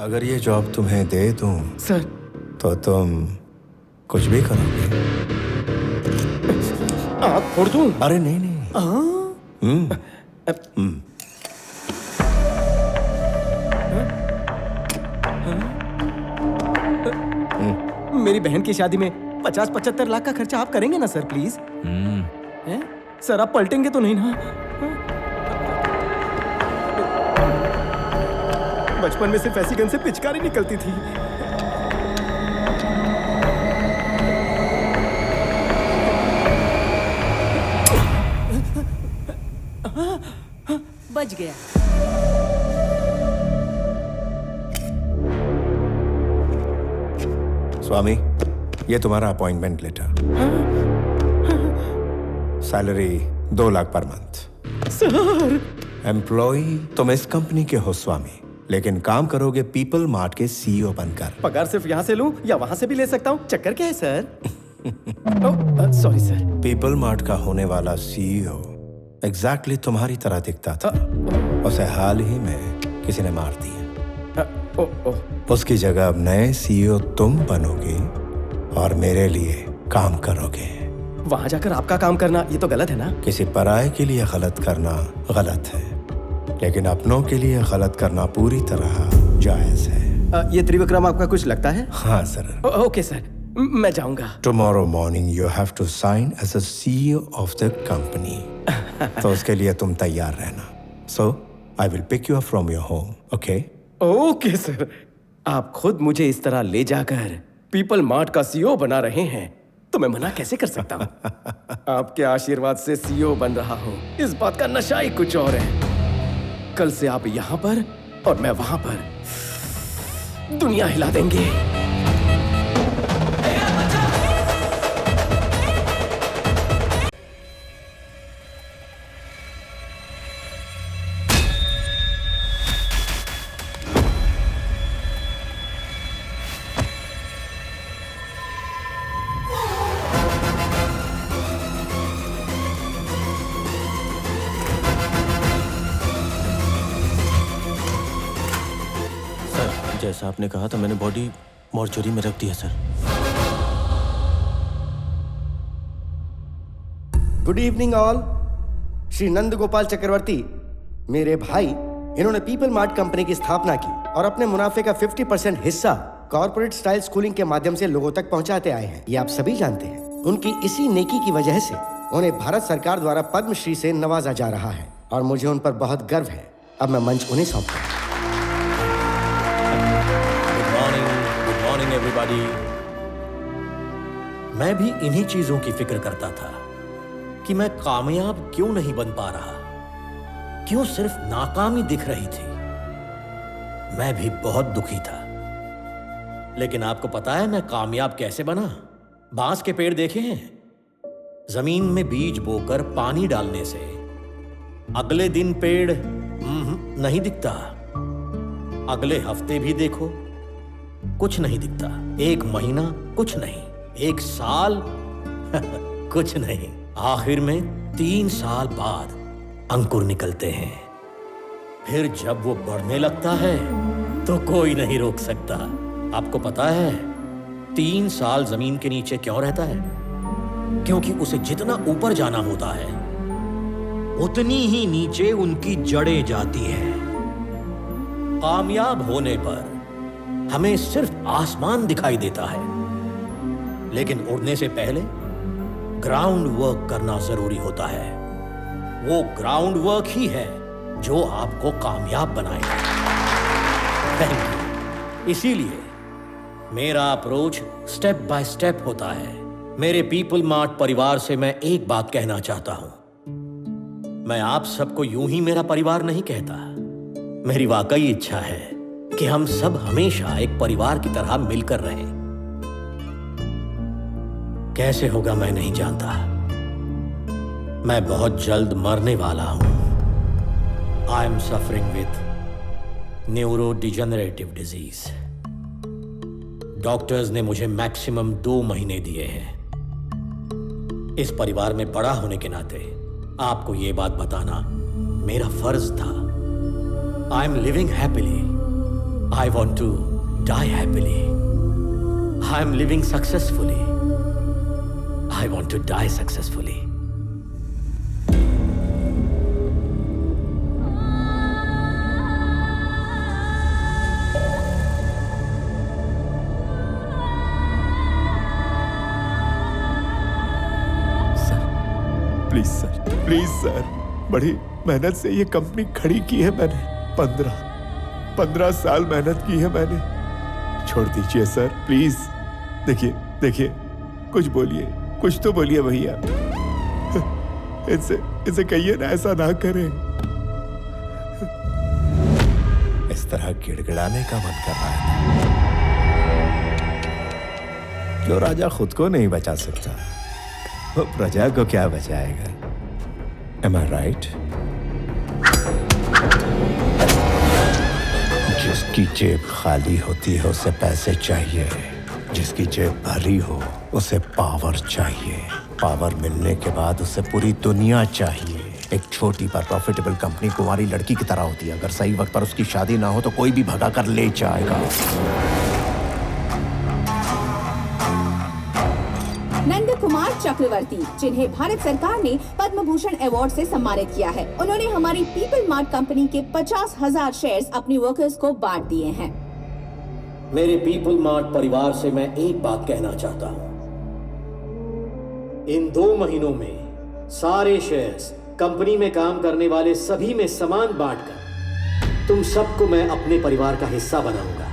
अगर ये जॉब तुम्हें दे दूं सर तो तुम कुछ भी करोगे? आँख फोड़ दूं? अरे नहीं नहीं। मेरी बहन की शादी में 50-75 लाख का खर्चा आप करेंगे ना सर प्लीज? हैं? सर आप पलटेंगे तो नहीं ना? बचपन में सिर्फ ऐसी गन से पिचकारी निकलती थी। बच गया। स्वामी, ये तुम्हारा appointment letter. Salary 2 lakh per month. Sir employ तुम इस कंपनी के हो स्वामी, लेकिन काम करोगे पीपल मार्ट के सीईओ बनकर। पगार सिर्फ यहाँ से लूं या वहाँ से भी ले सकता हूँ? चक्कर क्या है sir? Sorry sir. People mart का होने वाला सीईओ एग्जैक्टली तुम्हारी तरह दिखता था। उसे हाल ही में किसी ने मार दिया। उसकी जगह अब नए सीईओ तुम बनोगे और मेरे लिए काम करोगे। वहां जाकर आपका काम करना ये तो गलत है ना? किसी पराये के लिए गलत करना गलत है, लेकिन अपनों के लिए गलत करना पूरी तरह जायज है। ये त्रिविक्रम आपका कुछ लगता है? हाँ सर। ओके सर, मैं जाऊंगा। Tomorrow morning you have to sign as a CEO of the company. तो उसके लिए तुम तैयार रहना। So I will pick you up from your home. Okay? Okay sir. आप खुद मुझे इस तरह ले जाकर पीपल मार्ट का सीईओ बना रहे हैं तो मैं मना कैसे कर सकता हूँ? आपके आशीर्वाद से सीईओ बन रहा हूँ, इस बात का नशा ही कुछ और है। कल से आप यहाँ पर और मैं वहां पर दुनिया हिला देंगे। जैसा आपने कहा था मैंने बॉडी मॉर्चरी में रख दिया sir. Good evening all. Shri Nand Gopal Chakraborty मेरे भाई, इन्होंने पीपल मार्ट कंपनी की स्थापना की और अपने मुनाफे का 50% हिस्सा कॉर्पोरेट स्टाइल स्कूलिंग के माध्यम से लोगों तक पहुंचाते आए हैं। ये आप सभी जानते हैं। उनकी इसी नेकी की वजह से उन्हें भारत सरकार द्वारा पद्मश्री से नवाजा जा रहा है और मुझे उन पर बहुत गर्व है। अब मैं मंच उन्हें सौंपता हूं। एवरीबॉडी, मैं भी इन्हीं चीजों की फिक्र करता था कि मैं कामयाब क्यों नहीं बन पा रहा, क्यों सिर्फ नाकामी दिख रही थी। मैं भी बहुत दुखी था। लेकिन आपको पता है मैं कामयाब कैसे बना? बांस के पेड़ देखे हैं? जमीन में बीज बोकर पानी डालने से अगले दिन पेड़ नहीं दिखता, अगले हफ्ते भी देखो कुछ नहीं दिखता, एक महीना कुछ नहीं, एक साल कुछ नहीं, आखिर में 3 साल बाद अंकुर निकलते हैं। फिर जब वो बढ़ने लगता है तो कोई नहीं रोक सकता। आपको पता है 3 साल जमीन के नीचे क्यों रहता है? क्योंकि उसे जितना ऊपर जाना होता है उतनी ही नीचे उनकी जड़ें जाती हैं। कामयाब होने पर हमें सिर्फ आसमान दिखाई देता है, लेकिन उड़ने से पहले ग्राउंड वर्क करना जरूरी होता है। वो ग्राउंड वर्क ही है जो आपको कामयाब बनाएगा। Thank you. इसीलिए मेरा अप्रोच स्टेप बाय स्टेप होता है। मेरे पीपल मार्ट परिवार से मैं एक बात कहना चाहता हूं। मैं आप सबको यूं ही मेरा परिवार नहीं कहता। मेरी वाकई इच्छा है कि हम सब हमेशा एक परिवार की तरह मिलकर रहें। कैसे होगा मैं नहीं जानता। मैं बहुत जल्द मरने वाला हूं। I am suffering with neuro degenerative disease. Doctors ने मुझे मैक्सिमम 2 महीने दिए हैं। इस परिवार में बड़ा होने के नाते आपको यह बात बताना मेरा फर्ज था। आई am living happily I want to die happily. I am living successfully. I want to die successfully. Please sir, बड़ी मेहनत से ये कंपनी खड़ी की है मैंने। 15 साल मेहनत की है मैंने। छोड़ दीजिए सर, प्लीज। देखिए, कुछ बोलिए, कुछ तो बोलिए भैया। इनसे कहिए ना, ऐसा ना करें। इस तरह गिड़गिड़ाने का मन कर रहा है। जो राजा खुद को नहीं बचा सकता, वो प्रजा को क्या बचाएगा? Am I right? जिसकी जेब खाली होती है उसे पैसे चाहिए, जिसकी जेब भरी हो उसे पावर चाहिए, पावर मिलने के बाद उसे पूरी दुनिया चाहिए। एक छोटी पर प्रॉफिटेबल कंपनी कुंवारी लड़की की तरह होती है। अगर सही वक्त पर उसकी शादी ना हो तो कोई भी भगा कर ले जाएगा। नंद कुमार चक्रवर्ती, जिन्हें भारत सरकार ने पद्म भूषण अवार्ड से सम्मानित किया है, उन्होंने हमारी पीपल मार्ट कंपनी के 50,000 शेयर्स अपनी वर्कर्स को बांट दिए हैं। मेरे पीपल मार्ट परिवार से मैं एक बात कहना चाहता हूं। इन 2 महीनों में सारे शेयर्स कंपनी में काम करने वाले सभी में समान बांटकर तुम सबको मैं अपने परिवार का हिस्सा बनाऊंगा।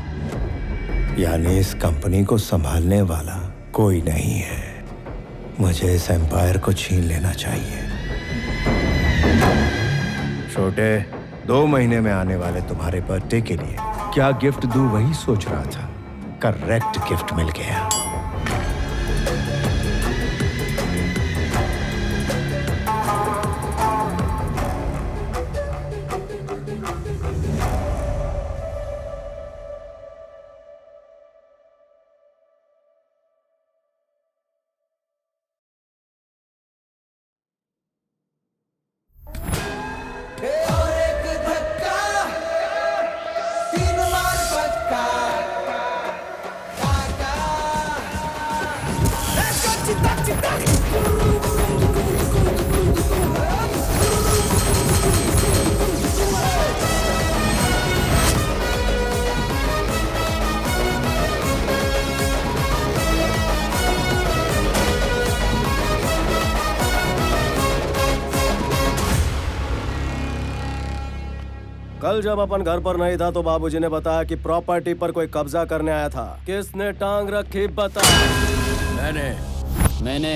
यानी इस कंपनी को संभालने वाला कोई नहीं है। मुझे इस एम्पायर को छीन लेना चाहिए। छोटे, 2 महीने में आने वाले तुम्हारे बर्थडे के लिए क्या गिफ्ट दूं वही सोच रहा था। करेक्ट गिफ्ट मिल गया। कल जब अपन घर पर नहीं था तो बाबूजी ने बताया कि प्रॉपर्टी पर कोई कब्जा करने आया था। किसने टांग रखी बता। मैंने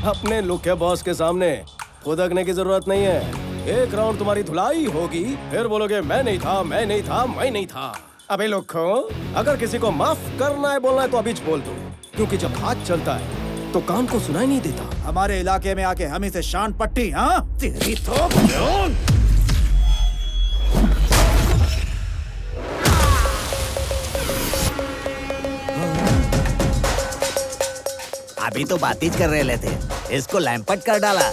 अपने लुखे बॉस के सामने खुदकने की जरूरत नहीं है। एक राउंड तुम्हारी धुलाई होगी, फिर बोलोगे मैं नहीं था। अबे लुखो, अगर किसी को माफ करना है, बोलना है तो अभी बोल दो, क्योंकि जब हाथ चलता है तो कान को सुनाई नहीं देता। हमारे इलाके में आके हम इसे शान पट्टी, हाँ? तेरी तो अभी तो बातीज कर रहे थे, इसको लैंपट कर डाला।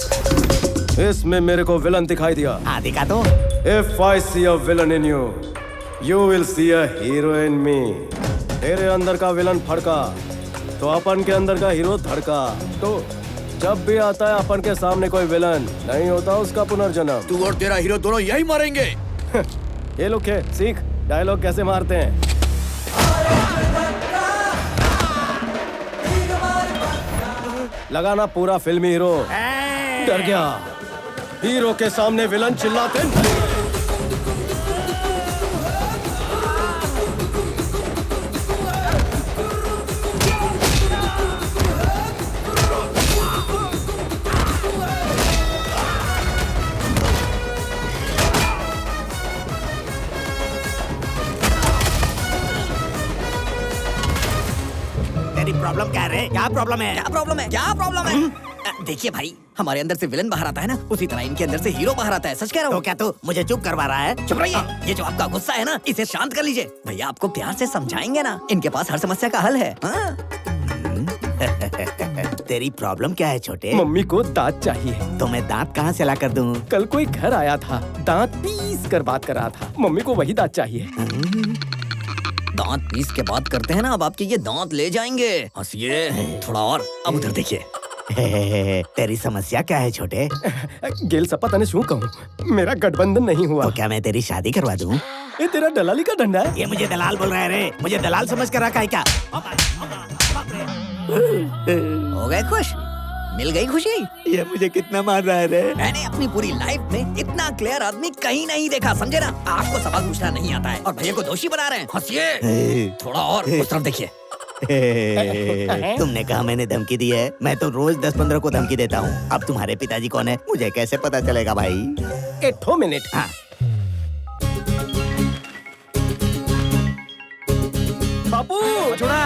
इसमें मेरे को विलन दिखाई दिया। हाँ दिखा तो। If I see a villain in you, you will see a hero in me. तेरे अंदर का विलन फड़का तो अपन के अंदर का हीरो धड़का। तो जब भी आता है अपन के सामने कोई विलन, नहीं होता उसका पुनर्जन्म। तू और तेरा हीरो दोनों यही मरेंगे। ये लोग है, सीख डायलॉग कैसे मारते हैं। लगाना पूरा फिल्मी हीरो। डर गया, हीरो के सामने विलन चिल्लाते नहीं। प्रॉब्लम क्या है? क्या प्रॉब्लम है? देखिए भाई, हमारे अंदर से विलन बाहर आता है ना, उसी तरह इनके अंदर से हीरो बाहर आता है। सच कह रहा हूँ। तो क्या तू मुझे चुप करवा रहा है? चुप रहिए। ये जो आपका गुस्सा है ना, इसे शांत कर लीजिए। भैया आपको प्यार से समझाएंगे ना, इनके पास हर समस्या का हल है। हाँ? तेरी प्रॉब्लम क्या है छोटे? मम्मी को दांत चाहिए। तो मैं दांत कहाँ से ला कर दूं? कल कोई घर आया था, दांत पीस कर बात कर रहा था। मम्मी को वही दांत चाहिए। दांत पीस के बात करते हैं ना, अब आपके ये दांत ले जाएंगे। हंसिए थोड़ा और, अब उधर देखिए। तेरी समस्या क्या है छोटे? गेल सपा तने शू कहूँ, मेरा गठबंधन नहीं हुआ। तो क्या मैं तेरी शादी करवा दूं? ये तेरा दलाली का डंडा है। ये मुझे दलाल बोल रहा है रे, मुझे दलाल समझ कर रखा है क्या? हो गए खुश? मिल गई खुशी? ये मुझे कितना मार रहा है रे? मैंने अपनी पूरी लाइफ में इतना क्लियर आदमी कहीं नहीं देखा, समझे ना? आपको सवाल पूछना नहीं आता है और भैया को दोषी बना रहे हैं। हंसिए थोड़ा और, उस तरफ देखिए। तुमने कहा मैंने धमकी दी है? मैं तो रोज 10-15 को धमकी देता हूँ। अब तुम्हारे पिताजी कौन है मुझे कैसे पता चलेगा भाई? एक मिनट। हाँ। बापू छोड़ा,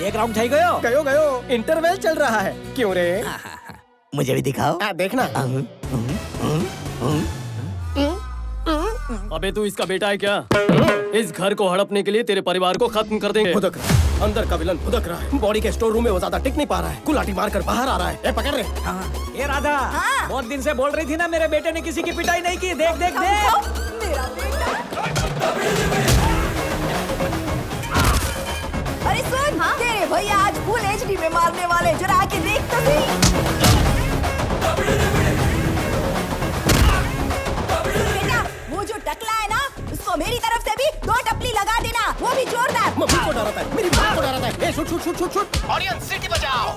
एक राउंड થઈ ગયો। गयो इंटरवल चल रहा है। क्यों रे? मुझे भी दिखाओ। देखना। अबे तू इसका बेटा है क्या? इस घर को हड़पने के लिए तेरे परिवार को खत्म कर देंगे। भुदक रहा है। अंदर का विलन भुदक रहा है। बॉडी के स्टोर रूम में वो ज्यादा टिक नहीं पा रहा है। कुलाटी मारकर बाहर आ रहा है। पकड़ रहे। ये राधा, बहुत दिन से बोल रही थी ना मेरे बेटे ने किसी की पिटाई नहीं की। देख देख देख। अरे सुन, तेरे भैया आज फुल एचडी में मारने वाले, जरा आके देख तो सही। बेटा, वो जो टकला है ना, उसको मेरी तरफ से भी 2 टपली लगा देना, वो भी जोरदार। मम्मी को डराता है, मेरी माँ को डराता है। शूट। ऑडियंस सिटी बजाओ।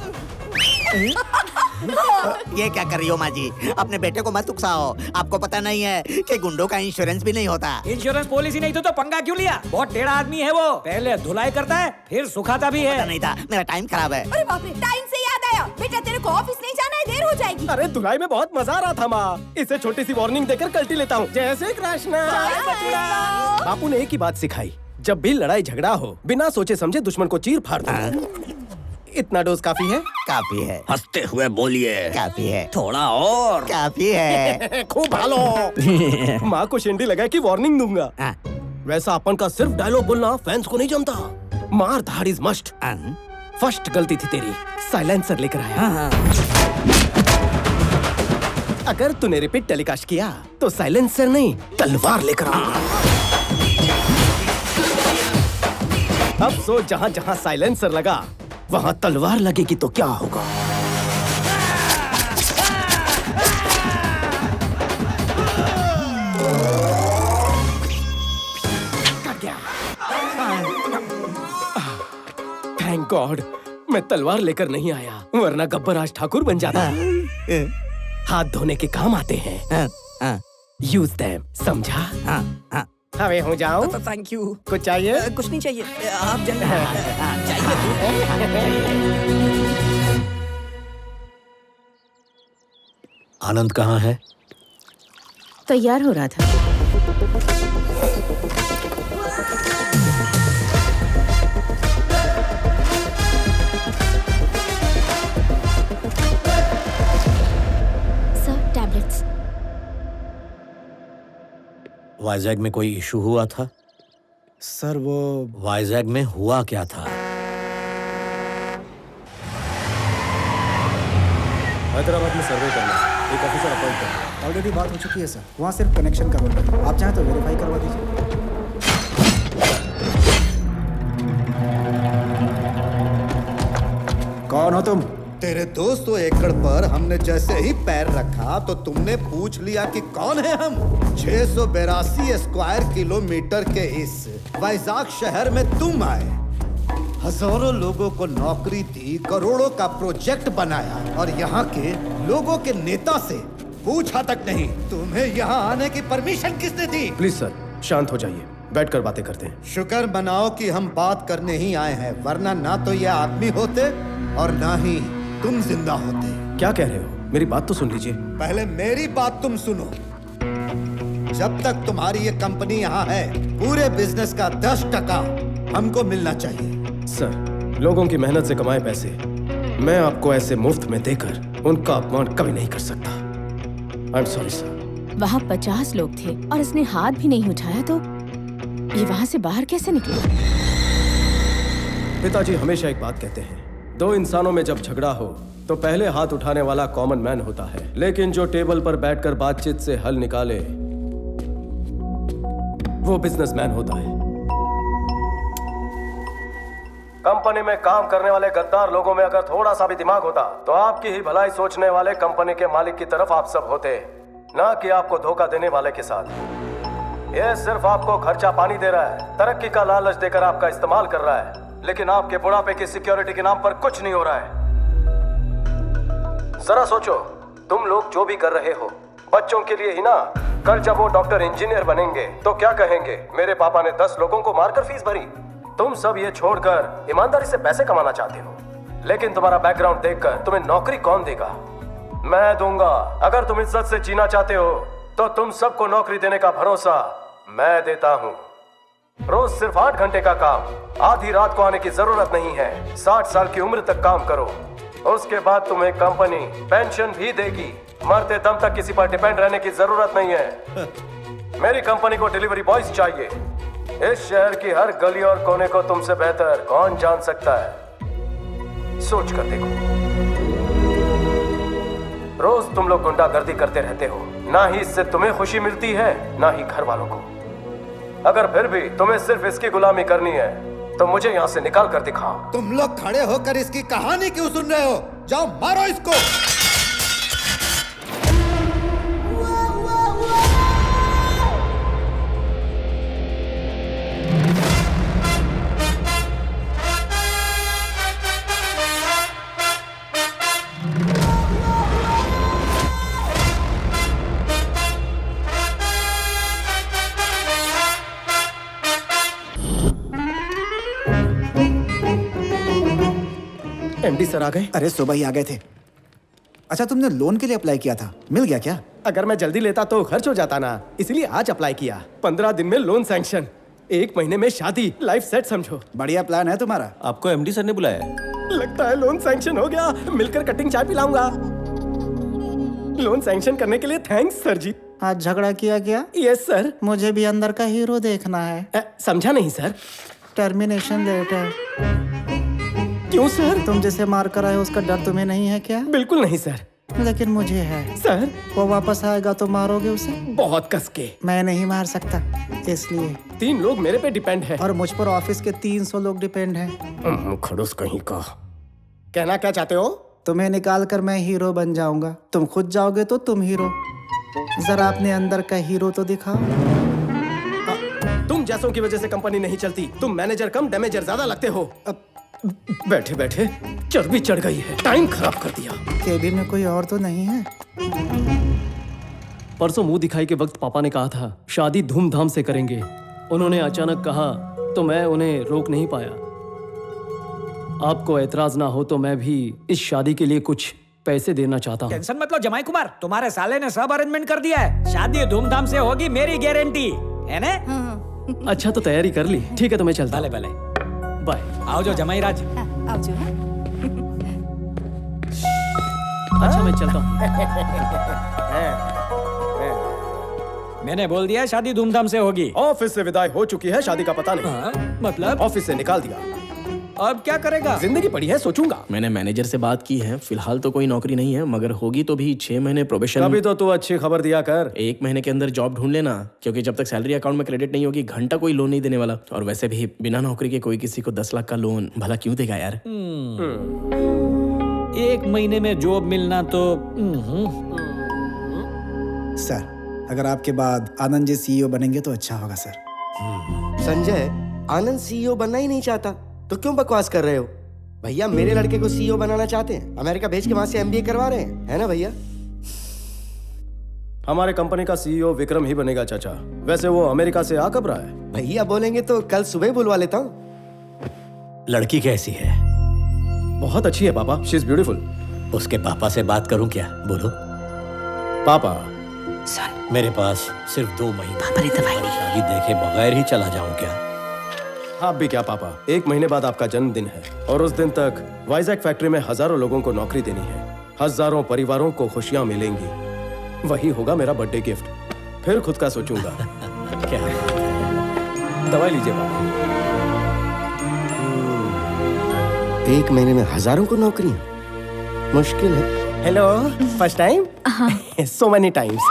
ये क्या कर रही हो माँ जी? अपने बेटे को मत उकसाओ। आपको पता नहीं है कि गुंडों का इंश्योरेंस भी नहीं होता। इंश्योरेंस पॉलिसी नहीं तो पंगा क्यों लिया? बहुत टेढ़ा आदमी है वो। पहले धुलाई करता है, फिर सुखाता भी पता है। नहीं था, मेरा टाइम खराब है। अरे बाप रे, टाइम से याद आया। बेटा तेरे को ऑफिस नहीं जाना है, देर हो जाएगी। अरे धुलाई में बहुत मजा आ रहा था माँ। इसे छोटी सी वार्निंग देकर कल्टी लेता हूँ। जय श्री कृष्ण। बापू ने एक ही बात सिखाई, जब भी लड़ाई झगड़ा हो बिना सोचे समझे दुश्मन को चीर फाड़ दो। इतना डोज काफी है? काफी है। हंसते हुए बोलिए। काफी है। थोड़ा और। काफी है। खूब भालो। माँ को शिंडी लगा कि वार्निंग दूंगा। हाँ। वैसा अपन का सिर्फ डायलॉग बोलना फैंस को नहीं जमता। मार धाड़ इज मस्ट। फर्स्ट गलती थी तेरी, साइलेंसर लेकर आया। अगर तूने रिपीट टेलीकास्ट किया तो साइलेंसर नहीं तलवार लेकर आऊंगा। अब सोच, जहाँ जहाँ साइलेंसर लगा वहाँ तलवार लगेगी तो क्या होगा? थैंक गॉड मैं तलवार लेकर नहीं आया, वरना गब्बर आज ठाकुर बन जाता। हाथ धोने के काम आते हैं। यूज देम, समझा? हमें हो जाओ। Thank you. कुछ चाहिए? कुछ नहीं चाहिए, आप जाइए। आनंद कहाँ है? तैयार हो रहा था। Sir, tablets. वाइजैग में कोई इशू हुआ था? सर वो वाइजैग में हुआ क्या था? हैदराबाद में सर्वे करना, एक ऑफिसर अपॉइंट करना। ऑलरेडी बात हो चुकी है सर, वहाँ सिर्फ कनेक्शन करवाना है। आप चाहें तो वेरीफाई करवा दीजिए। कौन हो तुम? तेरे 200 एकड़ पर हमने जैसे ही पैर रखा तो तुमने पूछ लिया कि कौन है हम। 682 स्क्वायर किलोमीटर के इस वाइजाग शहर में तुम आए, हजारों लोगों को नौकरी दी, करोड़ों का प्रोजेक्ट बनाया और यहाँ के लोगों के नेता से पूछा तक नहीं तुम्हें यहाँ आने की परमिशन किसने दी? प्लीज सर शांत हो जाइए, बैठकर बातें करते हैं। शुक्र मनाओ कि हम बात करने ही आए हैं, वरना ना तो ये आदमी होते और ना ही तुम जिंदा होते। क्या कह रहे हो? मेरी बात तो सुन लीजिए। पहले मेरी बात तुम सुनो। जब तक तुम्हारी ये कंपनी यहाँ है, पूरे बिजनेस का 10% हमको मिलना चाहिए। सर, लोगों की मेहनत से कमाए पैसे मैं आपको ऐसे मुफ्त में देकर उनका अपमान कभी नहीं कर सकता। I am sorry sir. वहाँ 50 लोग थे और इसने हाथ भी नहीं उठाया तो ये वहाँ से बाहर कैसे निकला? पिताजी हमेशा एक बात कहते हैं, दो इंसानों में जब झगड़ा हो तो पहले हाथ उठाने वाला कॉमन मैन होता है, लेकिन जो टेबल पर बैठकर बातचीत से हल निकाले वो बिजनेसमैन होता है। कंपनी में काम करने वाले गद्दार लोगों में अगर थोड़ा सा भी दिमाग होता तो आपकी ही भलाई सोचने वाले कंपनी के मालिक की तरफ आप सब होते, ना कि आपको धोखा देने वाले के साथ। यह सिर्फ आपको खर्चा पानी दे रहा है, तरक्की का लालच देकर आपका इस्तेमाल कर रहा है, लेकिन आपके बुढ़ापे की सिक्योरिटी के नाम पर कुछ नहीं हो रहा है। जरा सोचो, तुम लोग जो भी कर रहे हो बच्चों के लिए ही ना। कल जब वो डॉक्टर इंजीनियर बनेंगे तो क्या कहेंगे, मेरे पापा ने 10 लोगों को मारकर फीस भरी। तुम सब ये छोड़कर ईमानदारी से पैसे कमाना चाहते हो, लेकिन तुम्हारा बैकग्राउंड देखकर तुम्हें नौकरी कौन देगा? मैं दूंगा। अगर तुम इज्जत से जीना चाहते हो तो तुम सबको नौकरी देने का भरोसा मैं देता हूँ। रोज सिर्फ 8 घंटे का काम, आधी रात को आने की जरूरत नहीं है। 60 साल की उम्र तक काम करो, उसके बाद तुम्हें कंपनी पेंशन भी देगी। मरते दम तक किसी पर डिपेंड रहने की जरूरत नहीं है। मेरी कंपनी को डिलीवरी बॉयज चाहिए। इस शहर की हर गली और कोने को तुमसे बेहतर कौन जान सकता है? सोच कर देखो। रोज तुम लोग गुंडागर्दी करते रहते हो, ना ही इससे तुम्हें खुशी मिलती है ना ही घर वालों को। अगर फिर भी तुम्हें सिर्फ इसकी गुलामी करनी है तो मुझे यहाँ से निकाल कर दिखाओ। तुम लोग खड़े होकर इसकी कहानी क्यों सुन रहे हो? जाओ मारो इसको। एमडी सर आ गए? अरे सुबह ही आ गए थे। अच्छा, तुमने लोन के लिए अप्लाई किया था, मिल गया क्या? अगर मैं जल्दी लेता तो खर्च हो जाता ना, इसलिए आज अप्लाई किया। 15 दिन में लोन सैंक्शन, 1 महीने में शादी, लाइफ सेट समझो। बढ़िया प्लान है तुम्हारा। आपको एमडी सर ने बुलाया है? लगता है लोन सैंक्शन हो गया। मिलकर कटिंग चाय पिलाऊंगा। लोन सैंक्शन करने के लिए थैंक्स सर जी। आज झगड़ा किया क्या? Yes sir. मुझे भी अंदर का हीरो देखना है। समझा नहीं सर। Termination letter. क्यों सर? तुम जिसे मार कर आए उसका डर तुम्हें नहीं है क्या? बिल्कुल नहीं सर। लेकिन मुझे है सर। वो वापस आएगा तो मारोगे उसे? बहुत कस के। मैं नहीं मार सकता, इसलिए 3 लोग मेरे पे डिपेंड है। और मुझ पर ऑफिस के 300 लोग डिपेंड हैं। खड़ूस कहीं का। कहना क्या चाहते हो? तुम्हें निकाल कर मैं हीरो बन जाऊंगा, तुम खुद जाओगे तो तुम हीरो। जरा अपने अंदर का हीरो तो दिखाओ। तुम जैसों की वजह से कंपनी नहीं चलती। तुम मैनेजर कम डैमेजर ज्यादा लगते हो। बैठे बैठे चर्बी चढ़ गई है, टाइम खराब कर दिया। केबिन में कोई और तो नहीं है? परसों मुंह दिखाई के वक्त पापा ने कहा था शादी धूमधाम से करेंगे। उन्होंने अचानक कहा तो मैं उन्हें रोक नहीं पाया। आपको एतराज ना हो तो मैं भी इस शादी के लिए कुछ पैसे देना चाहता हूँ। टेंशन मत लो जमाई कुमार, तुम्हारे साले ने सब अरेंजमेंट कर दिया है। शादी धूमधाम से होगी, मेरी गारंटी है ना? अच्छा तो तैयारी कर ली? ठीक है तो मैं चलता हूँ। भले बाय। आओ जो जमाई राज। आओ जो। अच्छा मैं चलता हूँ। मैंने बोल दिया शादी धूमधाम से होगी। ऑफिस से विदाई हो चुकी है, शादी का पता नहीं। मतलब? ऑफिस से निकाल दिया। अब क्या करेगा? जिंदगी पड़ी है, सोचूंगा। मैंने मैनेजर से बात की है, फिलहाल तो कोई नौकरी नहीं है, मगर होगी तो भी 6 महीने प्रोबेशन। अभी तो तू अच्छी खबर दिया कर। 1 महीने के अंदर जॉब ढूंढ लेना, क्योंकि जब तक सैलरी अकाउंट में क्रेडिट नहीं होगी घंटा कोई लोन नहीं देने वाला। और वैसे भी बिना नौकरी के कोई किसी को 10 लाख का लोन भला क्यों देगा यार? 1 महीने में जॉब मिलना तो सर, अगर आपके बाद आनंद जी सीईओ बनेंगे तो अच्छा होगा सर। संजय, आनंद सीईओ बनना ही नहीं चाहता तो क्यों बकवास कर रहे हो? भैया मेरे लड़के को सीईओ बनाना चाहते हैं, अमेरिका भेज के वहां से एमबीए करवा रहे हैं, है ना भैया? हमारे कंपनी का सीईओ विक्रम ही बनेगा चाचा। वैसे वो अमेरिका से आ कब रहा है? भैया बोलेंगे तो कल सुबह बुलवा लेता हूँ। लड़की कैसी है? बहुत अच्छी है पापा, शी इज ब्यूटीफुल। उसके पापा से बात करूं क्या? बोलो। पापा मेरे पास सिर्फ 2 महीने। पापा ने दवाई दी। शादी देखे बगैर ही चला जाऊं क्या? आप भी क्या पापा, 1 महीने बाद आपका जन्मदिन है और उस दिन तक वाइजैक फैक्ट्री में हजारों लोगों को नौकरी देनी है, हजारों परिवारों को खुशियां मिलेंगी। वही होगा मेरा बर्थडे गिफ्ट। फिर खुद का सोचूंगा। क्या? दवाई लीजिए पापा। 1 महीने में हजारों को नौकरियां? मुश्किल है। Hello, first time? So many times.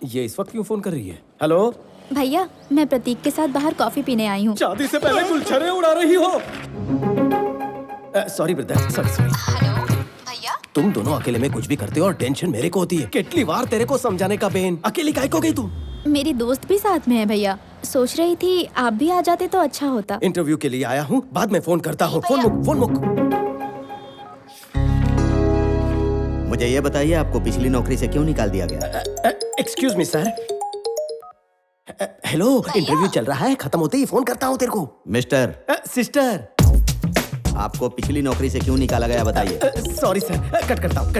ये इस वक्त क्यों फोन कर रही है? हेलो भैया, मैं प्रतीक के साथ बाहर कॉफी पीने आई हूँ। शादी से पहले गुलछरे उड़ा रही हो। Sorry brother, sorry. भैया, तुम दोनों अकेले में कुछ भी करते हो और टेंशन मेरे को होती है। कितनी बार तेरे को समझाने का बेन, अकेली काहे को गई तुम? मेरी दोस्त भी साथ में है भैया। सोच रही थी आप भी आ जाते तो अच्छा होता। इंटरव्यू के लिए आया हूँ, बाद में फोन करता हूँ। फोन मुक। मुझे ये बताइए, आपको पिछली नौकरी से क्यों निकाल दिया गया? Excuse me sir. Hello, interview चल रहा है, खत्म होते ही फोन करता हूँ तेरे को। Mister, sister. आपको पिछली नौकरी से क्यों निकाला गया बताइए। सॉरी सर, कट करता हूँ।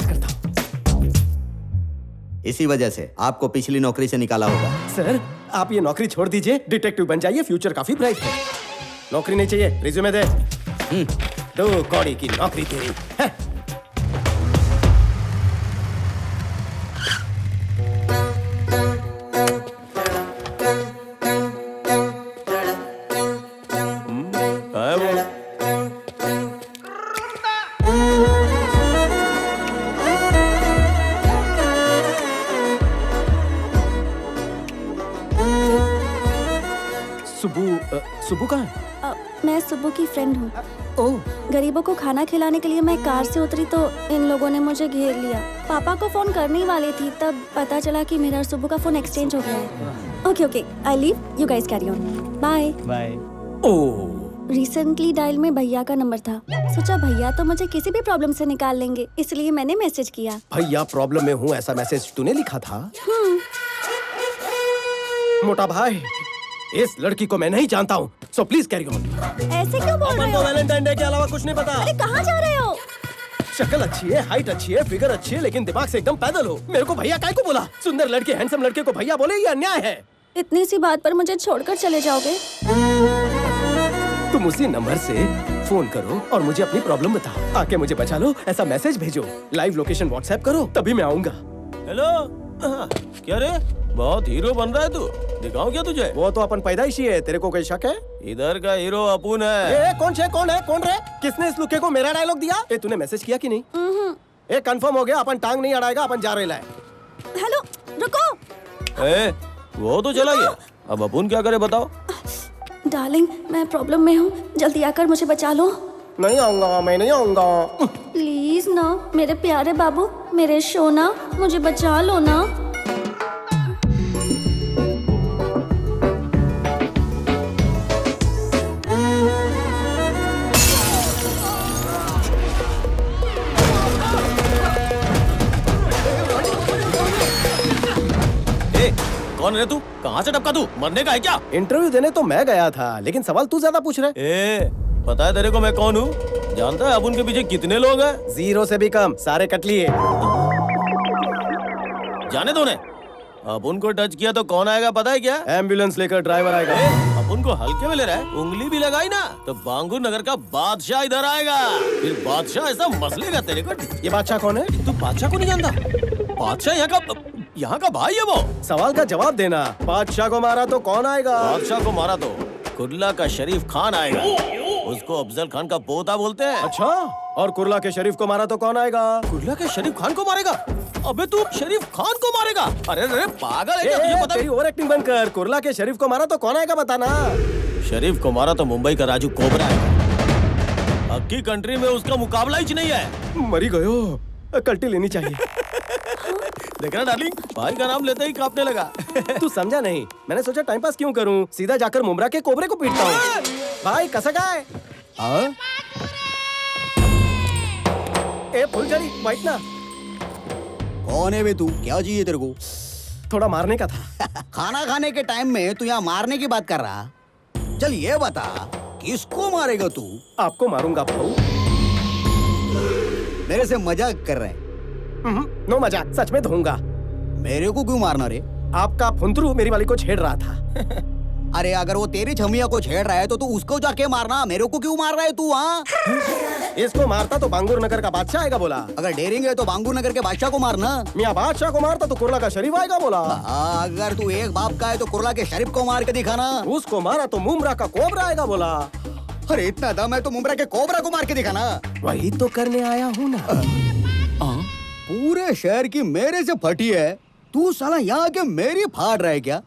इसी वजह से आपको पिछली नौकरी से निकाला होगा। सर, आप ये नौकरी छोड़ दीजिए, डिटेक्टिव बन जाइए, फ्यूचर काफी ब्राइट है। नौकरी नहीं चाहिए, रिज्यूमे दे। 2 कौड़ी की नौकरी तेरी है। सुबु कहाँ है? मैं सुबु की फ्रेंड हूँ। ओह। गरीबों को खाना खिलाने के लिए मैं कार से उतरी तो इन लोगों ने मुझे घेर लिया। पापा को फोन करने वाली थी, तब पता चला कि मेरा और सुबु का फोन एक्सचेंज हो गया है। Okay, I leave, you guys carry on, bye. Oh. Recently dial में भैया का नंबर था। सोचा भैया तो मुझे किसी भी प्रॉब्लम से निकाल लेंगे, इसलिए मैंने मैसेज किया। भैया प्रॉब्लम में हूँ, ऐसा मैसेज तूने लिखा था? मोटा भाई, इस लड़की को मैं नहीं जानता हूँ, सो प्लीज कैरी ऑन। ऐसे क्यों बोल रहे हो? वैलेंटाइन डे के अलावा कुछ नहीं पता। अरे कहाँ जा रहे हो? शक्ल अच्छी है, हाइट अच्छी है, फिगर अच्छी है, लेकिन दिमाग से एकदम पैदल हो। मेरे को भैया काहे को बोला? सुंदर लड़के, हैंडसम लड़के को भैया बोले, ये अन्याय है। इतनी सी बात पर मुझे छोड़कर चले जाओगे? तुम उसी नंबर से फोन करो और मुझे अपनी प्रॉब्लम बताओ, आके मुझे बचा लो, ऐसा मैसेज भेजो, लाइव लोकेशन व्हाट्सएप करो, तभी मैं आऊंगा। हेलो, क्या रे, बहुत हीरो बन रहा है तू, दिखाऊं क्या तुझे? वो तो अपन पैदाइशी है, तेरे को कोई शक है? इधर का हीरो अपुन है। कौन रे? किसने इस लुके को मेरा डायलॉग दिया? तूने मैसेज किया कि नहीं? कंफर्म हो गया, अपन टांग नहीं अड़ाएगा, अपन जा रहे हैं। हेलो, रुको। वो तो चला गया, अब अपुन क्या करे बताओ? डार्लिंग, मैं प्रॉब्लम में हूँ, जल्दी आकर मुझे बचा लो। नहीं आऊंगा, मैं नहीं आऊंगा। प्लीज ना, मेरे प्यारे बाबू, मेरे सोना, मुझे बचा लो ना। कौन है तू? कहाँ से टपका तू? मरने का है क्या? इंटरव्यू देने तो मैं गया था, लेकिन सवाल तू ज्यादा पूछ रहा है। पता है तेरे को मैं कौन हूँ? जानता है अब उनके पीछे कितने लोग हैं? 0 से भी कम, सारे कट लिए। जाने दो ने। अब उनको टच किया तो कौन आएगा पता है क्या? एम्बुलेंस लेकर ड्राइवर आएगा। अब उनको हल्के में ले रहा है, उंगली भी लगाई ना तो बांगुर नगर का बादशाह इधर आएगा, फिर बादशाह ऐसा मसलेगा तेरे को। ये बादशाह कौन है? तू बादशाह को नहीं जानता? बादशाह यहाँ का भाई है वो। सवाल का जवाब देना। बादशाह को मारा तो कौन आएगा? बादशाह को मारा तो कुर्ला का शरीफ खान आएगा, उसको अफजल खान का पोता बोलते हैं। अच्छा, और कुर्ला के शरीफ को मारा तो कौन आएगा? कुर्ला के शरीफ खान को मारेगा? अबे तू शरीफ खान को मारेगा? अरे पागल है क्या? तुझे पता तेरी ओवर एक्टिंग बंद कर। कुर्ला के शरीफ को मारा तो कौन आएगा बताना। शरीफ को मारा तो मुंबई का राजू कोबरा है। अक्की कंट्री में उसका मुकाबला ही नहीं है। मरी गयो, कल्टी लेनी चाहिए। देखना डार्लिंग, भाई का नाम लेते ही कांपने लगा। तू समझा नहीं, मैंने सोचा टाइम पास क्यों करूं, सीधा जाकर मुमरा के कोबरे को पीटता हूँ। भाई कैसा है? ए फुलझड़ी, बैठ ना। कौन है बे तू? क्या चाहिए तेरे को? थोड़ा मारने का था। खाना खाने के टाइम में तू यहाँ मारने की बात कर रहा? चल ये बता, किसको मारेगा तू? आपको मारूंगा भाऊ। मेरे से मजाक कर रहे हैं? नो मजाक, सच में धोऊंगा। मेरे को क्यों मारना रे? आपका फुंतरू मेरी वाली को छेड़ रहा था। अरे अगर वो तेरी छमिया को छेड़ रहा है तो तू उसको जाके मारना, मेरे को क्यों मार रहा है तू? हाँ, इसको मारता तो बांगुर नगर का बादशाह आएगा बोला। अगर डेरिंग है तो बांगुर नगर के बादशाह को मारना। मियाँ बादशाह को मारता तो कुर्ला का शरीफ आएगा बोला। अगर तू एक बाप का है तो कुर्ला के शरीफ को मार के दिखाना। उसको मारा तो मुमरा का कोबरा आएगा बोला। अरे इतना दम है तो मुंब्रा के कोबरा को मार के दिखा ना। वही तो करने आया हूँ ना। पूरे शहर की मेरे से फटी है, तू साला यहाँ के मेरी फाड़ रहा है क्या?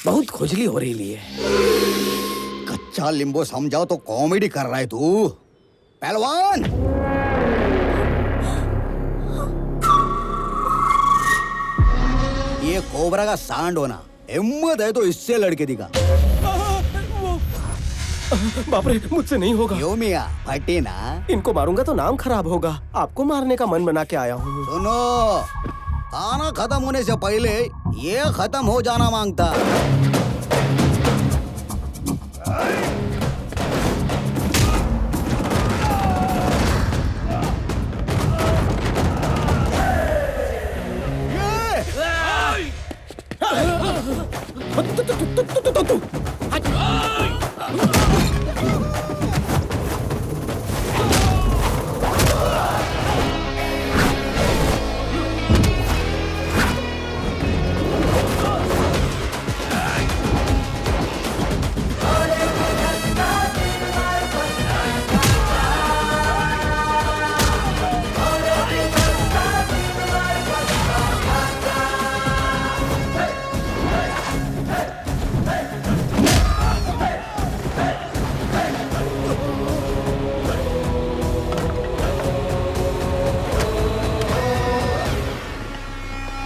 बहुत खुजली हो रही है। कच्चा लिंबू समझाओ तो कॉमेडी कर रहा है तू। पहलवान ये कोबरा का सांड होना, हिम्मत है तो इससे लड़के दिखा। बाप रे, मुझसे नहीं होगा। क्यों मियां, फटे ना। इनको मारूंगा तो नाम खराब होगा। आपको मारने का मन बना के आया हूँ। सुनो, खाना खत्म होने से पहले ये खत्म हो जाना मांगता।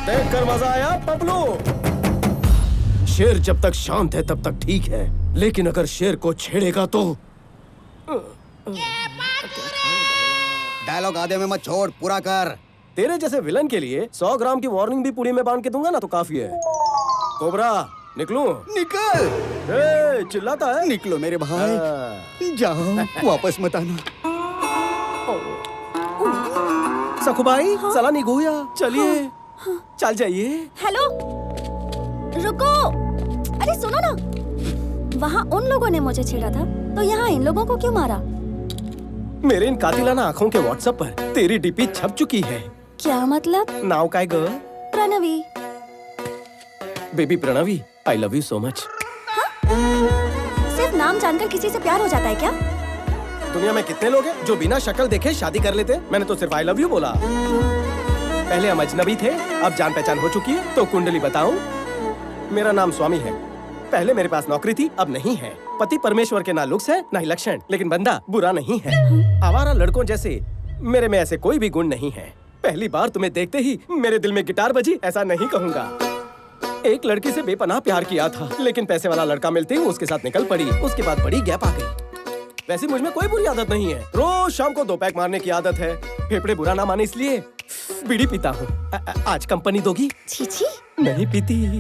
देखकर मजा आया पबलू? शेर जब तक शांत है तब तक ठीक है, लेकिन अगर शेर को छेड़ेगा तो। डायलॉग आधे में मत छोड़, पूरा कर। तेरे जैसे विलन के लिए 100 ग्राम की वार्निंग भी पुड़ी में बांध के दूंगा ना तो काफी है। कोबरा, निकलूं? निकल। चिल्लाता है। निकलो मेरे भाई, जाओ, वापस मत आना। सखुबाई, चला निगोया, चलिए। चल जाइए। हेलो, रुको। अरे सुनो ना, वहाँ उन लोगों ने मुझे छेड़ा था, तो यहाँ इन लोगों को क्यों मारा? मेरे इन कातिलाना आंखों के व्हाट्सएप पर तेरी डीपी छप चुकी है। क्या मतलब? नाउ काय girl? Pranavi. Baby Pranavi, I love you so much. सिर्फ नाम जानकर किसी से प्यार हो जाता है क्या? दुनिया में कितने लोग हैं जो बिना शक्ल देखे शादी कर लेते? मैंने तो सिर्फ आई लव यू बोला। पहले हम अजनबी थे, अब जान पहचान हो चुकी है। तो कुंडली बताऊं? मेरा नाम स्वामी है। पहले मेरे पास नौकरी थी, अब नहीं है। पति परमेश्वर के ना लुक्स है ना ही लक्षण, लेकिन बंदा बुरा नहीं है। आवारा लड़कों जैसे मेरे में ऐसे कोई भी गुण नहीं है। पहली बार तुम्हें देखते ही मेरे दिल में गिटार बजी, ऐसा नहीं कहूँगा। एक लड़की से बेपनाह प्यार किया था, लेकिन पैसे वाला लड़का मिलते ही उसके साथ निकल पड़ी। उसके बाद बड़ी गैप आ गई। वैसे मुझ में कोई बुरी आदत नहीं है। रोज शाम को 2 पैक मारने की आदत है। फेफड़े बुरा ना माने इसलिए बीड़ी पीता हूँ। आज कंपनी दोगी? छी, नहीं पीती।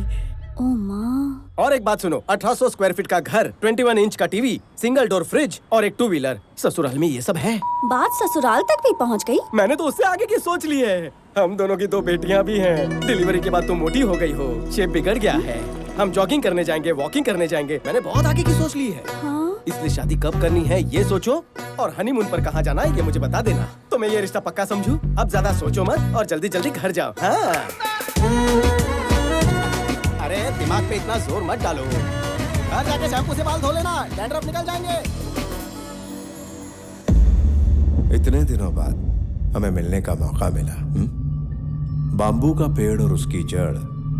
ओ माँ। और एक बात सुनो, 1800 स्क्वायर फीट का घर, 21 इंच का टीवी, सिंगल डोर फ्रिज और एक 2 व्हीलर। ससुराल में ये सब है। बात ससुराल तक भी पहुँच गई? मैंने तो उससे आगे की सोच ली है। हम दोनों की 2 बेटियां भी हैं। डिलीवरी के बाद तुम मोटी हो गई हो, शेप बिगड़ गया है। हम जॉगिंग करने जाएंगे, वॉकिंग करने जाएंगे। मैंने बहुत आगे की सोच ली है। हाँ? इसलिए शादी कब करनी है ये सोचो, और हनीमून पर कहाँ जाना है ये मुझे बता देना। तो मैं ये रिश्ता पक्का समझूं? अब ज्यादा सोचो मत और जल्दी जल्दी घर जाओ। हाँ। अरे दिमाग पे इतना जोर मत डालो। घर जाके शैम्पू से बाल धो लेना, डैंड्रफ निकल जाएंगे। इतने दिनों बाद हमें मिलने का मौका मिला। बाम्बू का पेड़ और उसकी जड़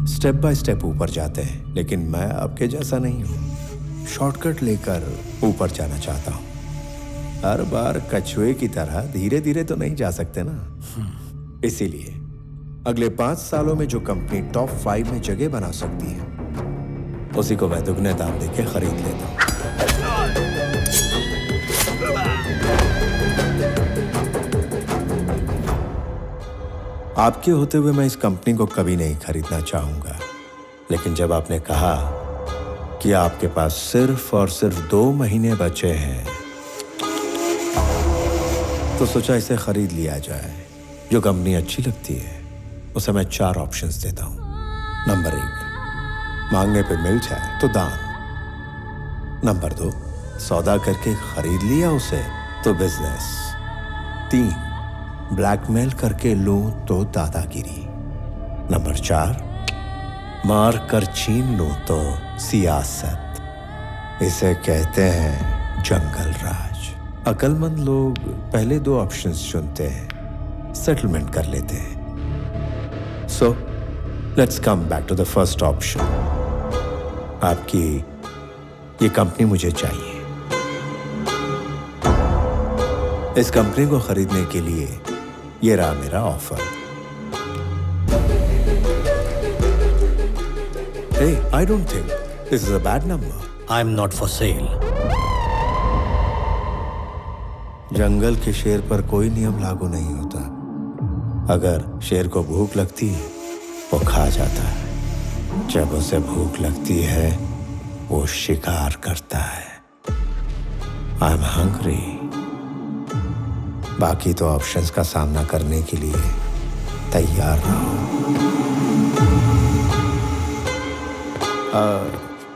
स्टेप बाय स्टेप ऊपर जाते हैं, लेकिन मैं आपके जैसा नहीं हूँ। शॉर्टकट लेकर ऊपर जाना चाहता हूँ। हर बार कछुए की तरह धीरे धीरे तो नहीं जा सकते ना। इसीलिए अगले 5 सालों में जो कंपनी टॉप 5 में जगह बना सकती है, उसी को मैं दुगने दाम देके खरीद लेता हूँ। आपके होते हुए मैं इस कंपनी को कभी नहीं खरीदना चाहूंगा, लेकिन जब आपने कहा कि आपके पास सिर्फ और सिर्फ 2 महीने बचे हैं, तो सोचा इसे खरीद लिया जाए। जो कंपनी अच्छी लगती है उसे मैं 4 ऑप्शंस देता हूं। नंबर 1, मांगने पे मिल जाए तो दान। नंबर 2, सौदा करके खरीद लिया उसे तो बिजनेस। 3, ब्लैकमेल करके लूं तो दादागिरी। नंबर 4, मार कर छीन लूं तो सियासत। इसे कहते हैं जंगल राज। अक्लमंद लोग पहले 2 ऑप्शंस चुनते हैं, सेटलमेंट कर लेते हैं। So let's come back to the first option. आपकी ये कंपनी मुझे चाहिए। इस कंपनी को खरीदने के लिए ये रहा मेरा offer. Hey, I don't think this is a bad number. I'm not for sale. जंगल के शेर पर कोई नियम लागू नहीं होता। अगर शेर को भूख लगती है वो खा जाता है, जब उसे भूख लगती है वो शिकार करता है। I'm hungry. बाकी तो ऑप्शंस का सामना करने के लिए तैयार रहो।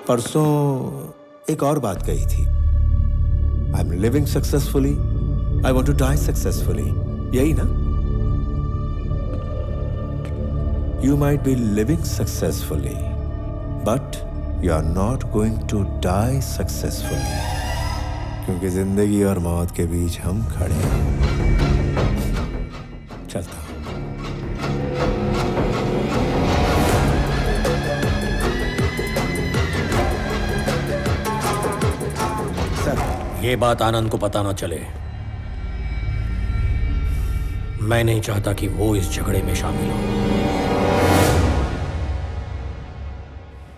परसों एक और बात कही थी, I am living successfully, I want to die successfully, यही ना? You might be living successfully but you are not going to die successfully, क्योंकि जिंदगी और मौत के बीच हम खड़े हैं। चलता हूं। ये बात आनंद को पता ना चले। मैं नहीं चाहता कि वो इस झगड़े में शामिल हो।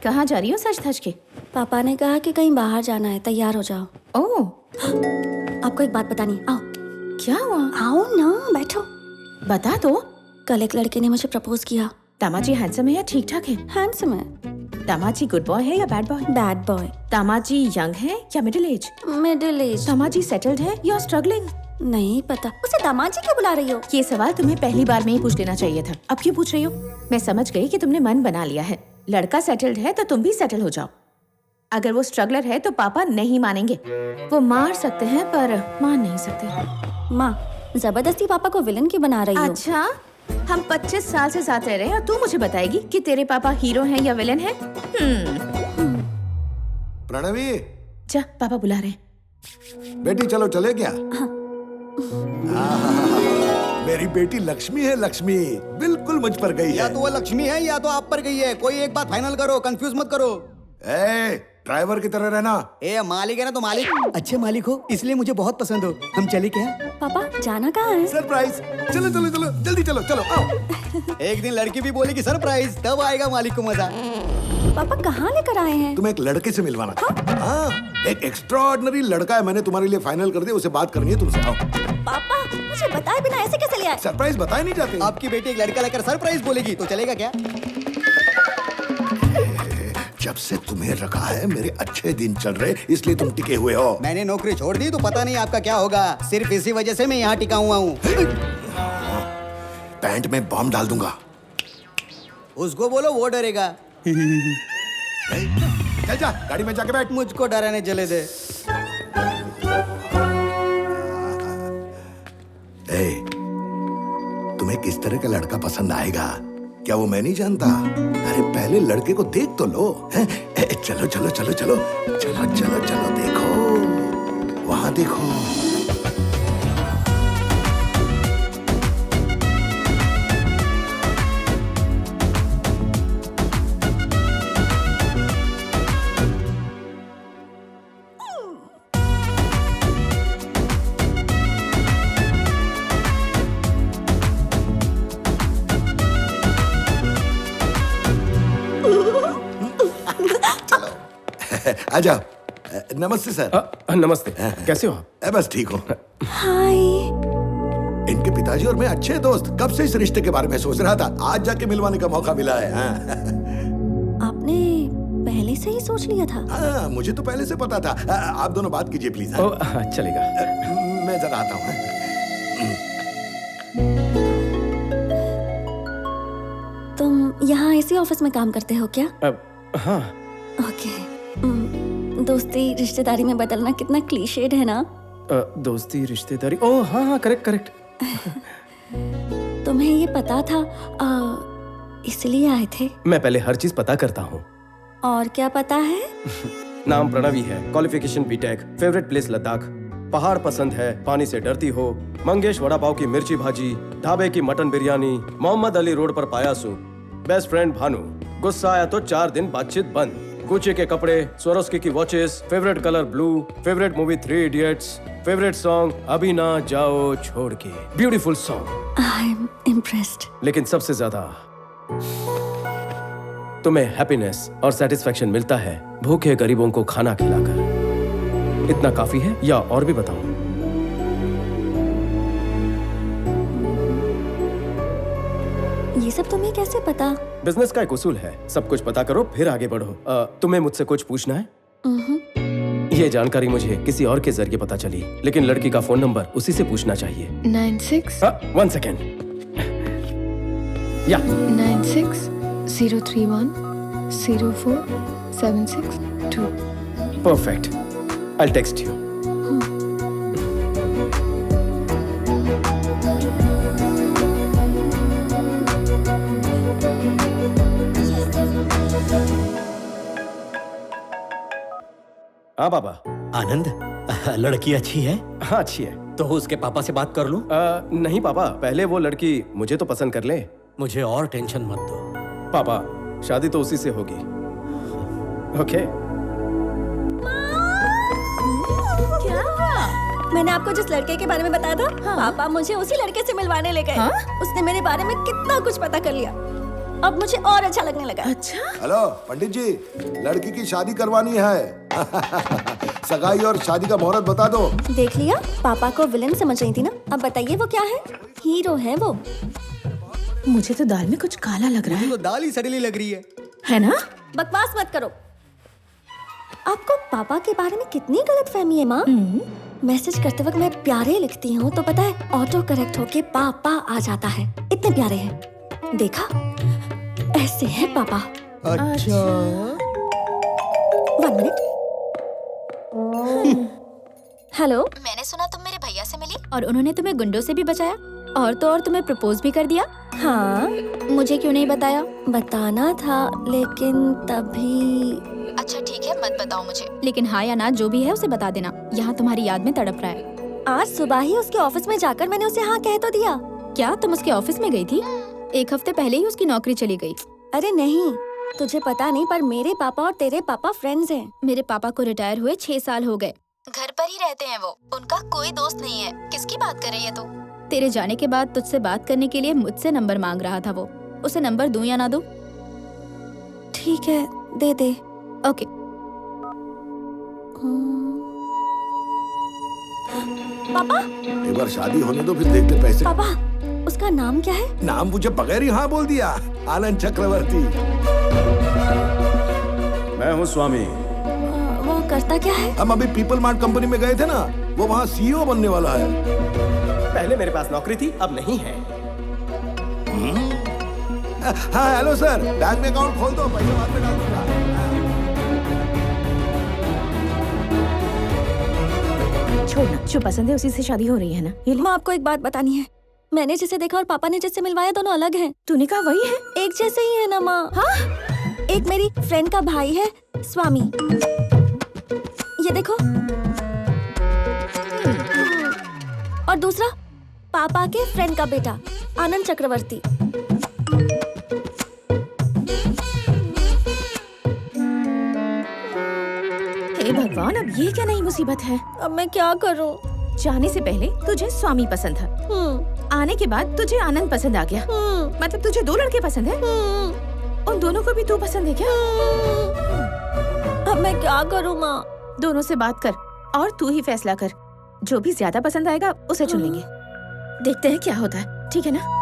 कहाँ जा रही हो सच धज के? पापा ने कहा कि कहीं बाहर जाना है, तैयार हो जाओ। ओह, आपको एक बात बतानी, आओ। क्या हुआ? आओ ना, बैठो। बता दो। कल एक लड़के ने मुझे प्रपोज किया। दामाजी हैंडसम है या ठीक ठाक है? हैंडसम है। दामाजी गुड बॉय है या bad boy? Bad boy. Damaji young है या middle age? Middle age. Damaji settled है या स्ट्रगलिंग? नहीं पता। उसे दामाजी क्यों बुला रही हो? ये सवाल तुम्हें पहली बार में ही पूछ लेना चाहिए था। अब क्यों पूछ रही हो? मैं समझ गई कि तुमने मन बना लिया है। लड़का सेटल्ड है तो तुम भी सेटल हो जाओ। अगर वो स्ट्रगलर है तो पापा नहीं मानेंगे। वो मार सकते हैं पर मान नहीं सकते। माँ, जबरदस्ती पापा को विलन क्यों बना रही हो? अच्छा, हम 25 साल से साथ रह रहे हैं और तू मुझे बताएगी कि तेरे पापा हीरो हैं या विलन हैं? प्रणवी, जा, पापा बुला रहे हैं। बेटी चलो चले क्या? मेरी बेटी लक्ष्मी है, लक्ष्मी बिल्कुल मुझ पर गई है। या तो वो लक्ष्मी है या तो आप पर गई है। कोई एक बात फाइनल करो, कंफ्यूज मत करो। ड्राइवर की तरह रहना। मालिक है ना तो मालिक। अच्छे मालिक हो इसलिए मुझे बहुत पसंद हो। हम चले क्या? पापा जाना कहाँ है? सरप्राइज। चलो चलो चलो जल्दी चलो चलो आओ। एक दिन लड़की भी बोलेगी सरप्राइज, तब आएगा मालिक को मजा। पापा कहाँ लेकर आए हैं? तुम्हें एक लड़के से मिलवाना था। हाँ, एक एक्स्ट्राऑर्डिनरी लड़का है, मैंने तुम्हारे लिए फाइनल कर दिया, उसे बात करनी है तुमसे। आओ। पापा मुझे बताए बिना ऐसे कैसे ले आए? सरप्राइज बताए नहीं जाते। आपकी बेटी एक लड़का लेकर सरप्राइज बोलेगी तो चलेगा क्या? जब से तुम्हें रखा है मेरे अच्छे दिन चल रहे, इसलिए तुम टिके हुए हो। मैंने नौकरी छोड़ दी तो पता नहीं आपका क्या होगा। सिर्फ इसी वजह से मैं यहाँ टिका हुआ हूँ। पैंट में बॉम्ब डाल दूंगा। उसको बोलो, वो डरेगा। चल जा, गाड़ी में जाके बैठ। मुझको डराने चले दे। तुम्हें किस तरह का लड़का पसंद आएगा क्या वो मैं नहीं जानता? अरे पहले लड़के को देख तो लो। चलो चलो चलो चलो चलो चलो चलो देखो, वहां देखो। आ जाओ। नमस्ते सर। नमस्ते, कैसे हो आप? बस ठीक हो। हाय। इनके पिताजी और मैं अच्छे दोस्त, कब से इस रिश्ते के बारे में सोच रहा था, आज जाके मिलवाने का मौका मिला है। आपने पहले से ही सोच लिया था? हाँ, मुझे तो पहले से पता था। आप दोनों बात कीजिए प्लीज। चलेगा। मैं जरा आता हूँ। तुम यहाँ इसी ऑफिस में काम करते हो क्या? हाँ। ओके। दोस्ती रिश्तेदारी में बदलना कितना क्लीशेड है ना? दोस्ती रिश्तेदारी, ओह हाँ हाँ, करेक्ट करेक्ट। तुम्हें ये पता था इसलिए आए थे? मैं पहले हर चीज पता करता हूँ। और क्या पता है? नाम प्रणवी है, qualification BTech, favourite place Ladakh, पहाड़ पसंद है, पानी से डरती हो, मंगेश वड़ा पाव की मिर्ची भाजी, ढाबे की मटन बिरयानी, मोहम्मद अली रोड पर पाया सूप, बेस्ट फ्रेंड भानु, गुस्सा आया तो 4 दिन बातचीत बंद, गुच्ची के कपड़े, स्वरोस्की की watches, favourite colour blue, favourite movie 3 idiots, favourite song अभी ना जाओ छोड़ के, beautiful song. I am impressed. लेकिन सबसे ज्यादा तुम्हें हैप्पीनेस और सेटिस्फैक्शन मिलता है भूखे गरीबों को खाना खिलाकर। इतना काफी है या और भी बताऊं? ये सब तुम्हें कैसे पता? बिजनेस का एक उसूल है, सब कुछ पता करो फिर आगे बढ़ो। तुम्हें मुझसे कुछ पूछना है? ये जानकारी मुझे किसी और के जरिए पता चली, लेकिन लड़की का फोन नंबर उसी से पूछना चाहिए। 96 1 सेकेंड। या 96 031 04 762। Perfect, I'll text you. हाँ पापा। आनंद, लड़की अच्छी है? हाँ अच्छी है। तो उसके पापा से बात कर लूं? नहीं पापा, पहले वो लड़की मुझे तो पसंद कर ले। मुझे और टेंशन मत दो। पापा, शादी तो उसी से होगी। ओके? क्या? मैंने आपको जिस लड़के के बारे में बताया था, पापा मुझे उसी लड़के से मिलवाने ले गए। उसने मेरे बारे में कितना कुछ पता कर लिया। अब मुझे और अच्छा लगने लगा। अच्छा? हेलो पंडित जी, लड़की की शादी करवानी है। सगाई और शादी का मुहूर्त बता दो। देख लिया, पापा को विलन समझ रही थी ना। अब बताइए वो क्या है? हीरो है वो। मुझे तो दाल में कुछ काला लग रहा है। तो दाल ही सड़ीली लग रही है ना? बकवास मत करो। आपको पापा के बारे में कितनी गलतफहमी है माँ। मैसेज करते वक्त मैं प्यारे लिखती हूँ तो पता है ऑटो करेक्ट होके पापा आ जाता है। इतने प्यारे हैं। देखा, ऐसे है पापा। अच्छा। 1 मिनट। हेलो। मैंने सुना तुम मेरे भैया से मिली और उन्होंने तुम्हें गुंडों से भी बचाया और तो और तुम्हें प्रपोज भी कर दिया। हाँ, मुझे क्यों नहीं बताया? बताना था लेकिन तभी। अच्छा ठीक है, मत बताओ मुझे। लेकिन हाँ या ना जो भी है उसे बता देना। यहाँ तुम्हारी याद में तड़प रहा है। आज सुबह ही उसके ऑफिस में जाकर मैंने उसे हाँ कह तो दिया। क्या तुम उसके ऑफिस में गई थी? 1 हफ्ते पहले ही उसकी नौकरी चली गई। अरे नहीं, तुझे पता नहीं पर मेरे पापा और तेरे पापा फ्रेंड्स हैं। मेरे पापा को रिटायर हुए 6 साल हो गए। घर पर ही रहते हैं वो, उनका कोई दोस्त नहीं है। किसकी बात कर रही है तू? तेरे जाने के बाद तुझसे बात करने के लिए मुझसे नंबर मांग रहा था वो। उसे नंबर दूं या ना दूं? ठीक है, दे दे। ओके। पापा, एक बार शादी होने दो फिर देखते पैसे। पापा, उसका नाम क्या है? नाम मुझे बगैर ही हाँ बोल दिया। आनंद चक्रवर्ती। मैं हूँ स्वामी। वो करता क्या है? हम अभी पीपल मार्ट कंपनी में गए थे ना, वो वहाँ सीईओ बनने वाला है। पहले मेरे पास नौकरी थी, अब नहीं है। हाँ हेलो सर, बैंक में अकाउंट खोल दो, पैसे बाद में डाल दूंगा। छोड़ना, जो पसंद है उसी से शादी हो रही है ना। ये माँ, आपको एक बात बतानी है। मैंने जिसे देखा और पापा ने जिससे मिलवाया दोनों अलग हैं। तूने कहा वही है? एक जैसे ही है ना माँ। हाँ? एक मेरी फ्रेंड का भाई है स्वामी, ये देखो। और दूसरा पापा के फ्रेंड का बेटा आनंद चक्रवर्ती। हे भगवान, अब ये क्या नई मुसीबत है? अब मैं क्या करूं? जाने से पहले तुझे स्वामी पसंद था, आने के बाद तुझे आनंद पसंद आ गया। मतलब तुझे 2 लड़के पसंद है? उन दोनों को भी तू पसंद है क्या? अब मैं क्या करूं माँ? दोनों से बात कर और तू ही फैसला कर। जो भी ज्यादा पसंद आएगा उसे चुन लेंगे। देखते हैं क्या होता है, ठीक है ना?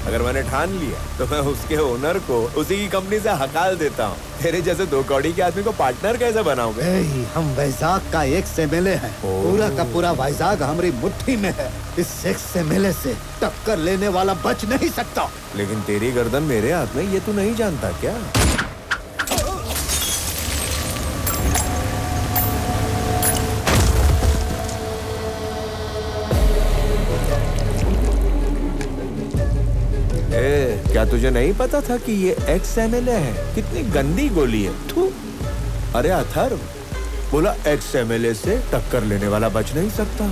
अगर मैंने ठान लिया तो मैं उसके ओनर को उसी की कंपनी से हकाल देता हूँ। तेरे जैसे दो कौड़ी के आदमी को पार्टनर कैसे बनाऊंगा? हम वैजाग का एक एमएलए है, पूरा का पूरा वैजाग हमारी मुट्ठी में है। इस एमएलए से टक्कर लेने वाला बच नहीं सकता। लेकिन तेरी गर्दन मेरे हाथ में, ये तू नहीं जानता क्या? क्या तुझे नहीं पता था कि ये एक्स एमएलए है? कितनी गंदी गोली है। थू। अरे अथर्व, बोला एक्स एमएलए से टक्कर लेने वाला बच नहीं सकता।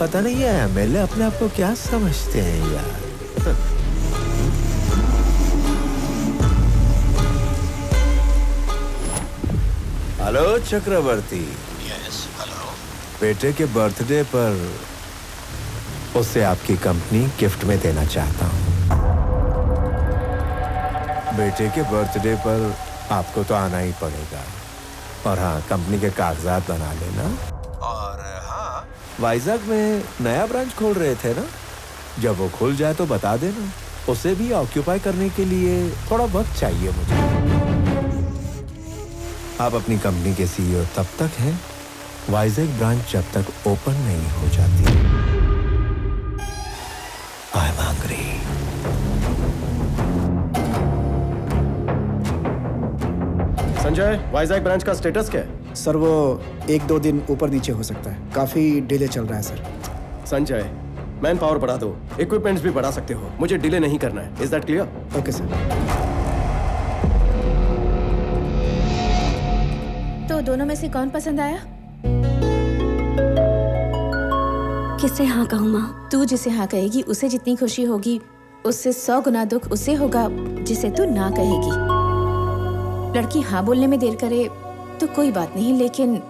पता नहीं है एमएलए अपने आप को क्या समझते हैं यार। हेलो चक्रवर्ती। Yes, hello. बेटे के बर्थडे पर उसे आपकी कंपनी गिफ्ट में देना चाहता हूँ। बेटे के बर्थडे पर आपको तो आना ही पड़ेगा। और हाँ, कंपनी के कागजात बना लेना। और हाँ, वाइजैक में नया ब्रांच खोल रहे थे ना, जब वो खुल जाए तो बता देना। उसे भी ऑक्यूपाई करने के लिए थोड़ा वक्त चाहिए मुझे। आप अपनी कंपनी के सीईओ तब तक हैं, वाइजैक ब्रांच जब तक ओपन नहीं हो जाती। I am hungry. Sanjay, Vizag branch का स्टेटस क्या है? सर वो 1-2 दिन ऊपर नीचे हो सकता है, काफी डिले चल रहा है सर। संजय, मैन पावर बढ़ा दो, इक्विपमेंट्स भी बढ़ा सकते हो, मुझे डिले नहीं करना है। Is that clear? Okay sir. तो दोनों में से कौन पसंद आया? किसे हाँ कहूँ माँ? तू जिसे हाँ कहेगी उसे जितनी खुशी होगी, उससे 100 गुना दुख उसे होगा जिसे तू ना कहेगी। लड़की हाँ बोलने में देर करे तो कोई बात नहीं, लेकिन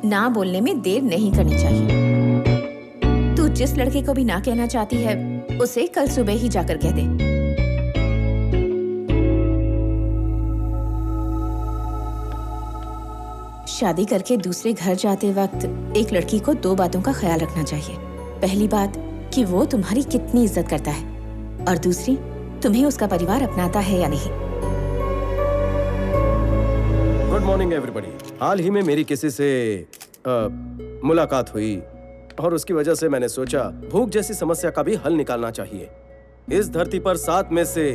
ना बोलने में देर नहीं करनी चाहिए। तू जिस लड़के को भी ना कहना चाहती है उसे कल सुबह ही जाकर कह दे। शादी करके दूसरे घर जाते वक्त एक लड़की को 2 बातों का ख्याल रखना चाहिए। पहली बात कि वो तुम्हारी कितनी इज्जत करता है, और दूसरी तुम्हें उसका परिवार अपनाता है या नहीं। Good morning everybody. हाल ही में मेरी किसी से मुलाकात हुई और उसकी वजह से मैंने सोचा भूख जैसी समस्या का भी हल निकालना चाहिए। इस धरती पर 7 में से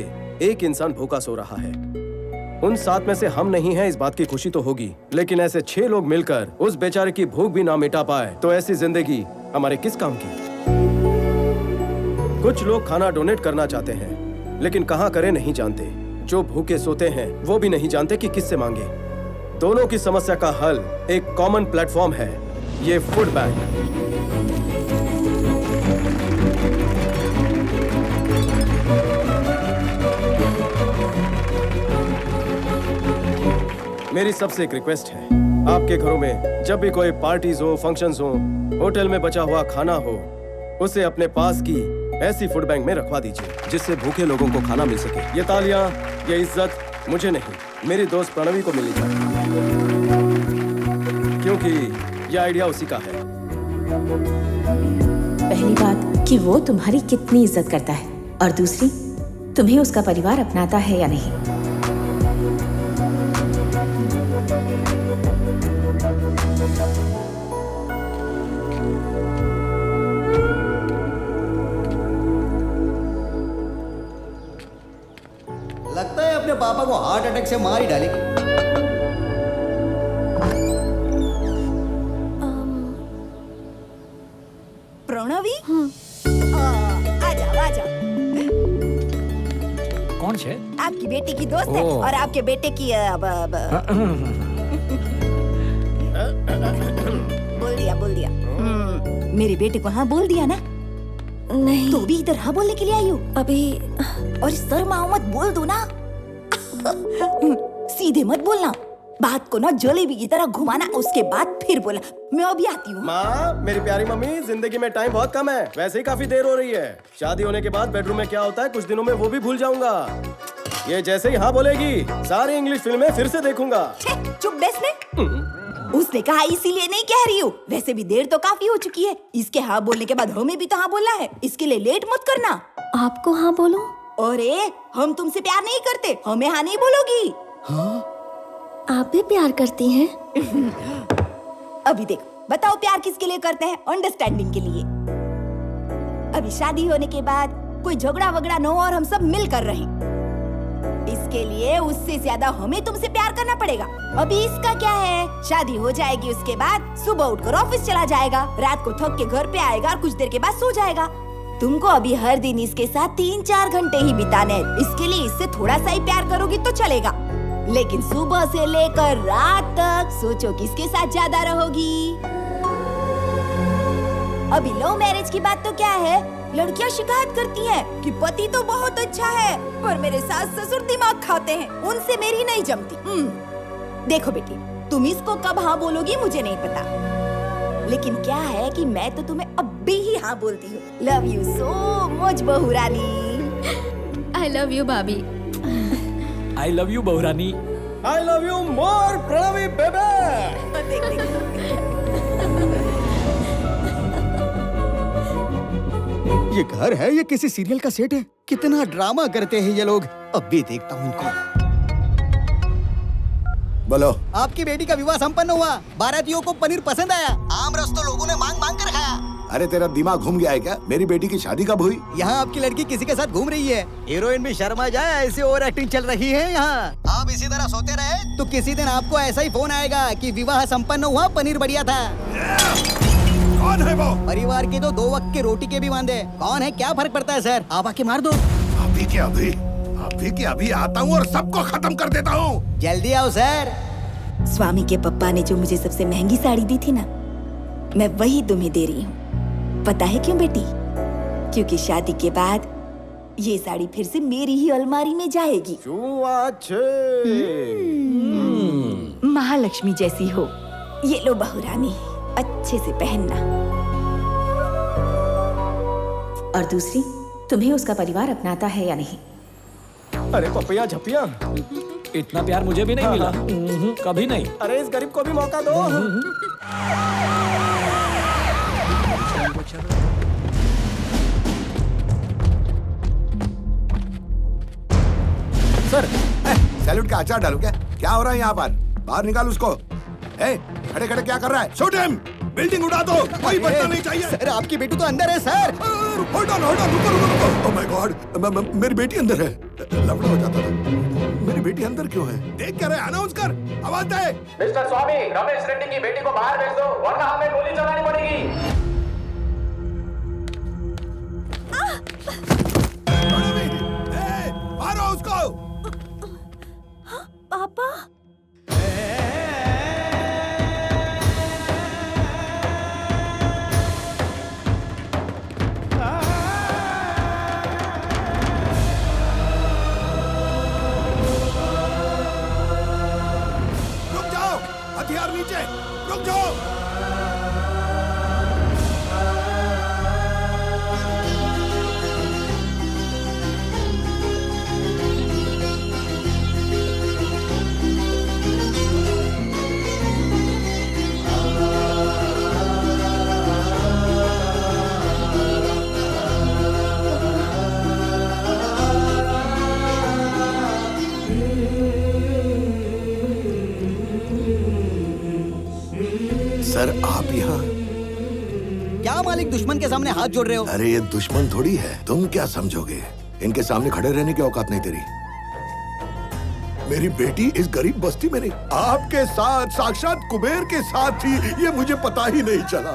1 इंसान भूखा सो रहा है। उन 7 में से हम नहीं हैं, इस बात की खुशी तो होगी, लेकिन ऐसे 6 लोग मिलकर उस बेचारे की भूख भी ना मिटा पाए तो ऐसी जिंदगी हमारे किस काम की? कुछ लोग खाना डोनेट करना चाहते हैं, लेकिन कहाँ करें नहीं जानते। जो भूखे सोते हैं वो भी नहीं जानते कि किससे मांगे। दोनों की समस्या का हल एक कॉमन प्लेटफॉर्म है, ये फूड बैंक। मेरी सबसे एक रिक्वेस्ट है, आपके घरों में जब भी कोई पार्टीज हो, फंक्शंस हो, होटल में बचा हुआ खाना हो, उसे अपने पास की ऐसी फूड बैंक में रखवा दीजिए जिससे भूखे लोगों को खाना मिल सके। ये तालियां, ये इज्जत मुझे नहीं, मेरी दोस्त प्रणवी को मिलनी चाहिए, क्योंकि ये आइडिया उसी का है। पहली बात कि वो तुम्हारी कितनी इज्जत करता है, और दूसरी तुम्हें उसका परिवार अपनाता है या नहीं। लगता है अपने पापा को हार्ट अटैक से मार ही डालेगी। प्रणवी, आ जाओ। कौन है? आपकी बेटी की दोस्त है और आपके बेटे की बोल दिया। मेरे बेटे को हाँ बोल दिया ना? नहीं। तो भी इधर हाँ बोलने के लिए आई हो अभी? और शर्माओ मत, बोल दो ना। सीधे मत बोलना, बात को ना जलेबी की तरह घुमाना, उसके बाद फिर बोला। मैं अभी आती हूँ। माँ, मेरी प्यारी मम्मी, जिंदगी में टाइम बहुत कम है, वैसे ही काफी देर हो रही है। शादी होने के बाद बेडरूम में क्या होता है कुछ दिनों में वो भी भूल जाऊंगा। ये जैसे ही हाँ बोलेगी सारी इंग्लिश फिल्में फिर से देखूंगा। चुप बैठने। उसने कहा इसीलिए नहीं कह रही हूँ, वैसे भी देर तो काफी हो चुकी है। इसके हाँ बोलने के बाद हमें भी तो हाँ बोलना है, इसके लिए लेट मत करना। आपको हाँ बोलूं? अरे हम तुमसे प्यार नहीं करते, हमें हाँ नहीं बोलोगी। आप भी प्यार करती हैं? अभी देखो, बताओ प्यार किसके लिए करते हैं? अंडरस्टैंडिंग के लिए। अभी शादी होने के बाद कोई झगड़ा वगड़ा न हो और हम सब मिलकर रहें। इसके लिए उससे ज्यादा हमें तुमसे प्यार करना पड़ेगा। अभी इसका क्या है, शादी हो जाएगी, उसके बाद सुबह उठकर ऑफिस चला जाएगा, रात को थक के घर पे आएगा और कुछ देर के बाद सो जाएगा। तुमको अभी हर दिन इसके साथ 3-4 घंटे ही बिताने हैं। इसके लिए इससे थोड़ा सा ही प्यार करोगी तो चलेगा, लेकिन सुबह से लेकर रात तक सोचो किसके साथ ज्यादा रहोगी। अभी लव मैरिज की बात तो क्या है, लड़कियां शिकायत करती हैं कि पति तो बहुत अच्छा है पर मेरे सास ससुर दिमाग खाते हैं, उनसे मेरी नहीं जमती। देखो बेटी, तुम इसको कब हाँ बोलोगी मुझे नहीं पता, लेकिन क्या है कि मैं तो तुम्हें अब भी ही हाँ बोलती हूँ। लव यू सो मच बहू रानी। आई लव यू भाभी। आई लव यू बहू रानी। I love you more Pranavi बेबे। ये घर है ये किसी सीरियल का सेट है? कितना ड्रामा करते हैं ये लोग। अब भी देखता हूँ इनको। बोलो। आपकी बेटी का विवाह संपन्न हुआ, बारातियों को पनीर पसंद आया, आम रस तो लोगों ने मांग मांग कर खाया। अरे तेरा दिमाग घूम गया है क्या? मेरी बेटी की शादी कब हुई? यहाँ आपकी लड़की किसी के साथ घूम रही है। हीरोइन भी शर्मा जाए, ऐसी ओवर एक्टिंग चल रही है यहाँ। आप इसी तरह सोते रहे तो किसी दिन आपको ऐसा ही फोन आएगा कि विवाह संपन्न हुआ, पनीर बढ़िया था। कौन है वो? परिवार के तो 2 वक्त की रोटी के भी वांदे। कौन है क्या फर्क पड़ता है सर, आप आके मार दो। अभी के अभी आता हूँ और सबको खत्म कर देता हूँ। जल्दी आओ सर। स्वामी के पप्पा ने जो मुझे सबसे महंगी साड़ी दी थी ना, मैं वही तुम्हें दे रही हूँ। पता है क्यों बेटी? क्योंकि शादी के बाद ये साड़ी फिर से मेरी ही अलमारी में जाएगी। महालक्ष्मी जैसी हो। ये लो बहू रानी, अच्छे से पहनना। और दूसरी, तुम्हें उसका परिवार अपनाता है या नहीं? अरे पपिया झपिया, इतना प्यार मुझे भी नहीं मिला, कभी नहीं। अरे इस गरीब को भी मौका दो। सर, सैल्यूट का अचार डालू क्या? क्या हो रहा है यहाँ पर? बाहर निकाल उसको। खड़े खड़े क्या कर रहा है? Shoot him! बिल्डिंग उड़ा दो, कोई बचना नहीं चाहिए। सर आपकी बेटी तो अंदर है सर। होल्ड ऑन, रुको। ओह माय गॉड, मेरी बेटी अंदर है। लफड़ा हो जाता था। मेरी बेटी अंदर क्यों है? देख क्या रहे? अनाउंस कर, आवाज दे। मिस्टर स्वामी, रमेश रेड्डी की बेटी को बाहर भेज दो, वरना हमें गोली चलानी पड़ेगी। मारो उसको। पापा। हथियार नीचे, रुक जाओ। सर आप यहाँ? क्या मालिक दुश्मन के सामने हाथ जोड़ रहे हो? अरे ये दुश्मन थोड़ी है, तुम क्या समझोगे? इनके सामने खड़े रहने की औकात नहीं तेरी। मेरी बेटी इस गरीब बस्ती में नहीं, आपके साथ, साक्षात कुबेर के साथ थी, ये मुझे पता ही नहीं चला।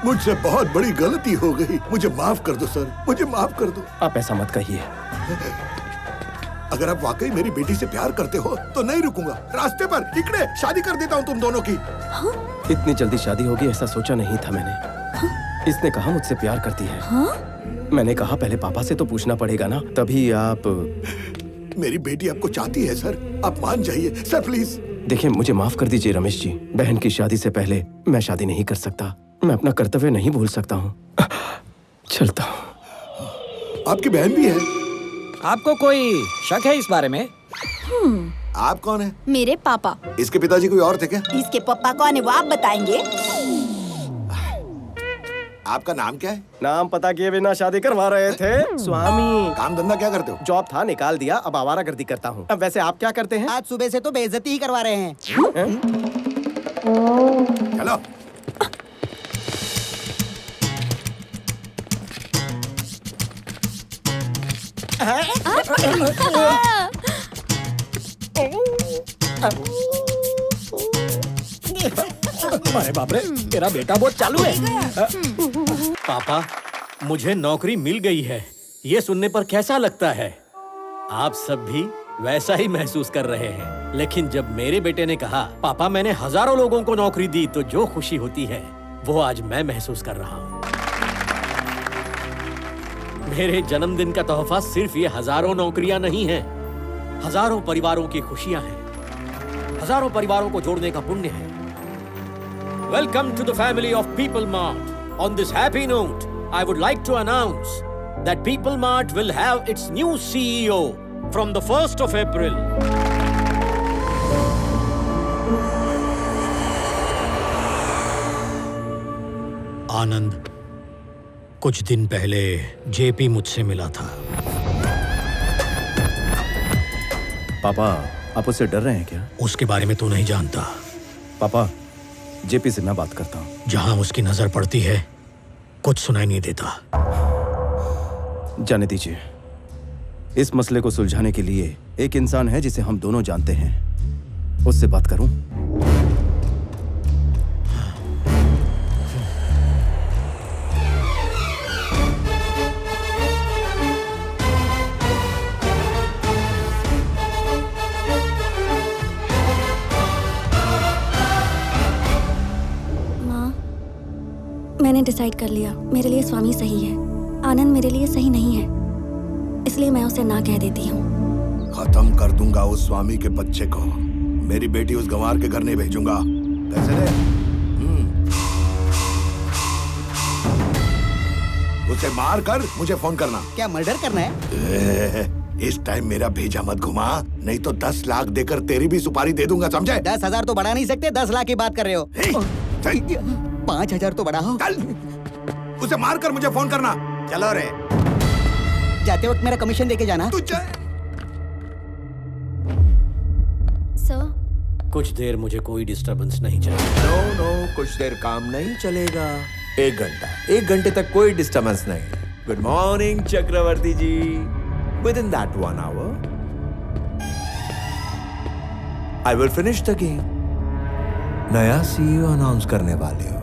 मुझसे बहुत बड़ी गलती हो गई, मुझे माफ कर दो सर, मुझे माफ कर दो। आप ऐसा मत कहिए। अगर आप वाकई मेरी बेटी से प्यार करते हो तो नहीं रुकूंगा, रास्ते पर इकड़े शादी कर देता हूँ तुम दोनों की। इतनी जल्दी शादी होगी ऐसा सोचा नहीं था मैंने। इसने कहा मुझसे प्यार करती है। मैंने कहा पहले पापा से तो पूछना पड़ेगा ना, तभी आप। मेरी बेटी आपको चाहती है सर, आप मान जाइए सर प्लीज। देखिए मुझे माफ कर दीजिए रमेश जी, बहन की शादी से पहले मैं शादी नहीं कर सकता, मैं अपना कर्तव्य नहीं भूल सकता हूँ। चलता हूँ। आपकी बहन भी है? आपको कोई शक है इस बारे में? आप कौन है? मेरे पापा। इसके पिताजी कोई और थे क्या? इसके पापा कौन है वो आप बताएंगे? आपका नाम क्या है? नाम पता किए बिना शादी करवा रहे थे। स्वामी। काम धंधा क्या करते हो? जॉब था, निकाल दिया, अब आवारागर्दी करता हूँ। अब वैसे आप क्या करते हैं? आज सुबह से तो बेइज्जती ही करवा रहे हैं। चलो। अरे बाप रे, तेरा बेटा बहुत चालू है। पापा, मुझे नौकरी मिल गई है। ये सुनने पर कैसा लगता है? आप सब भी वैसा ही महसूस कर रहे हैं। लेकिन जब मेरे बेटे ने कहा, पापा मैंने हजारों लोगों को नौकरी दी, तो जो खुशी होती है वो आज मैं महसूस कर रहा हूँ। मेरे जन्मदिन का तोहफा सिर्फ ये हजारों नौकरियां नहीं हैं, हजारों परिवारों की खुशियां हैं, हजारों परिवारों को जोड़ने का पुण्य है। Welcome to the family of People Mart. On this happy note, I would like to announce that People Mart will have its new CEO from the 1st of April. आनंद, कुछ दिन पहले जेपी मुझसे मिला था। पापा, आप उससे डर रहे हैं क्या? उसके बारे में तू नहीं जानता। पापा, जेपी से मैं बात करता हूँ। जहां उसकी नजर पड़ती है, कुछ सुनाई नहीं देता। जाने दीजिए। इस मसले को सुलझाने के लिए एक इंसान है जिसे हम दोनों जानते हैं। उससे बात करूं? मैंने डिसाइड कर लिया, मेरे लिए स्वामी सही है, आनंद मेरे लिए सही नहीं है, इसलिए मैं उसे ना कह देती हूँ। खत्म कर दूंगा उस स्वामी के बच्चे को। मेरी बेटी उस गंवार के घर नहीं भेजूंगा। कैसे दे? उसे मार कर मुझे फोन करना। क्या मर्डर करना है? इस टाइम मेरा भेजा मत घुमा, नहीं तो 10 लाख देकर तेरी भी सुपारी दे दूंगा, समझे? 10,000 तो बढ़ा नहीं सकते, 10 लाख की बात कर रहे हो। 5,000 तो बढ़ा हो। उसे मार कर मुझे फोन करना। चलो रे। जाते वक्त मेरा कमीशन देके जाना। सर, कुछ देर मुझे कोई डिस्टरबेंस नहीं चाहिए। नो, कुछ देर काम नहीं चलेगा। 1 घंटा, 1 घंटे तक कोई डिस्टरबेंस नहीं। Good morning Chakravarti ji. Within that 1 hour, I will finish the game. नया CEO अनाउंस करने वाले हो,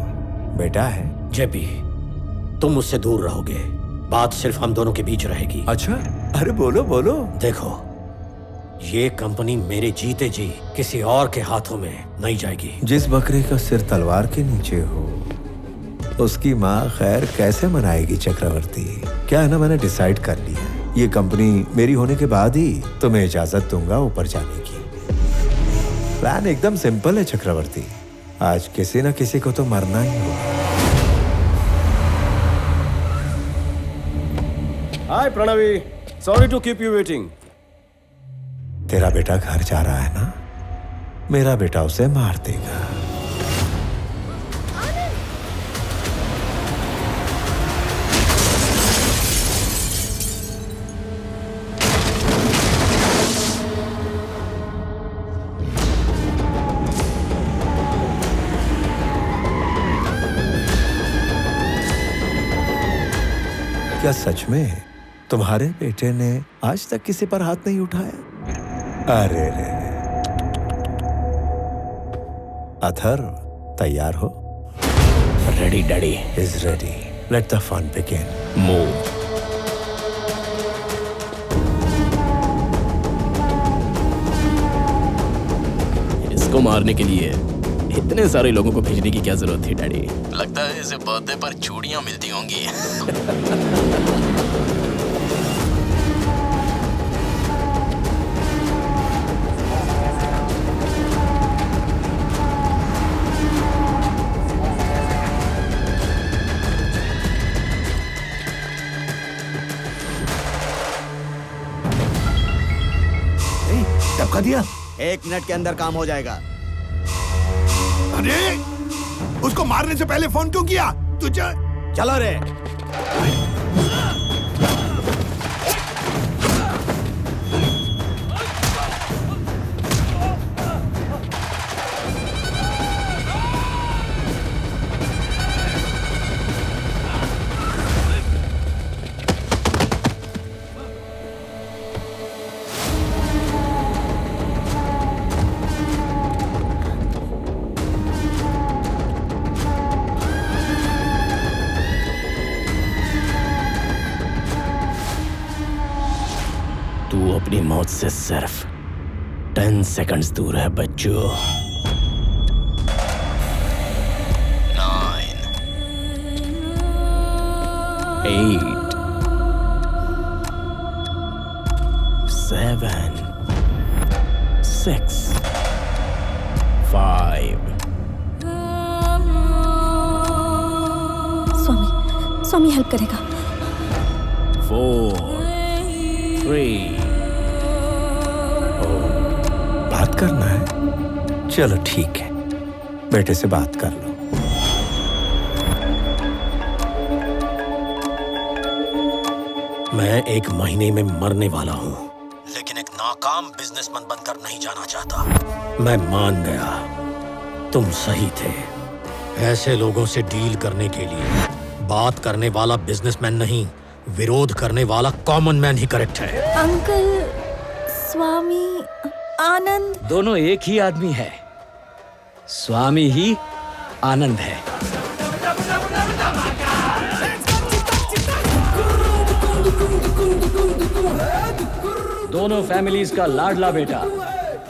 बेटा है। जेपी, तुम मुझसे दूर रहोगे, बात सिर्फ हम दोनों के बीच रहेगी। अच्छा? अरे बोलो बोलो। देखो, ये कंपनी मेरे जीते जी किसी और के हाथों में नहीं जाएगी। जिस बकरे का सिर तलवार के नीचे हो, उसकी माँ खैर कैसे मनाएगी चक्रवर्ती? क्या है ना, मैंने डिसाइड कर लिया है, ये कंपनी मेरी होने के बाद ही तुम्हें इजाजत दूंगा ऊपर जाने की। प्लान एकदम सिंपल है चक्रवर्ती, आज किसी न किसी को तो मरना ही होगा। Hi Pranavi, sorry to keep you waiting. तेरा बेटा घर जा रहा है ना, मेरा बेटा उसे मार देगा। क्या सच में तुम्हारे बेटे ने आज तक किसी पर हाथ नहीं उठाया? अरे रे, अथर तैयार हो? Ready daddy. Is ready. Let the fun begin. Move. इसको मारने के लिए इतने सारे लोगों को भेजने की क्या जरूरत थी डैडी? लगता है इसे बर्थडे पर चूड़ियां मिलती होंगी। टपका दिया। 1 मिनट के अंदर काम हो जाएगा। अरे, उसको मारने से पहले फोन क्यों किया? तुझे चलो रे। तू अपनी मौत से सिर्फ 10 सेकंड्स दूर है बच्चों। 9 8 7 6 5 स्वामी हेल्प करेगा। 4 3 बात करना है? चलो ठीक है, बेटे से बात कर लो। मैं 1 महीने में मरने वाला हूं, लेकिन एक नाकाम बिजनेसमैन बनकर नहीं जाना चाहता। मैं मान गया, तुम सही थे। ऐसे लोगों से डील करने के लिए बात करने वाला बिजनेसमैन नहीं, विरोध करने वाला कॉमन मैन ही करेक्ट है। अंकल, स्वामी, आनंद दोनों एक ही आदमी है। स्वामी ही आनंद है। दोनों फैमिलीज का लाडला बेटा।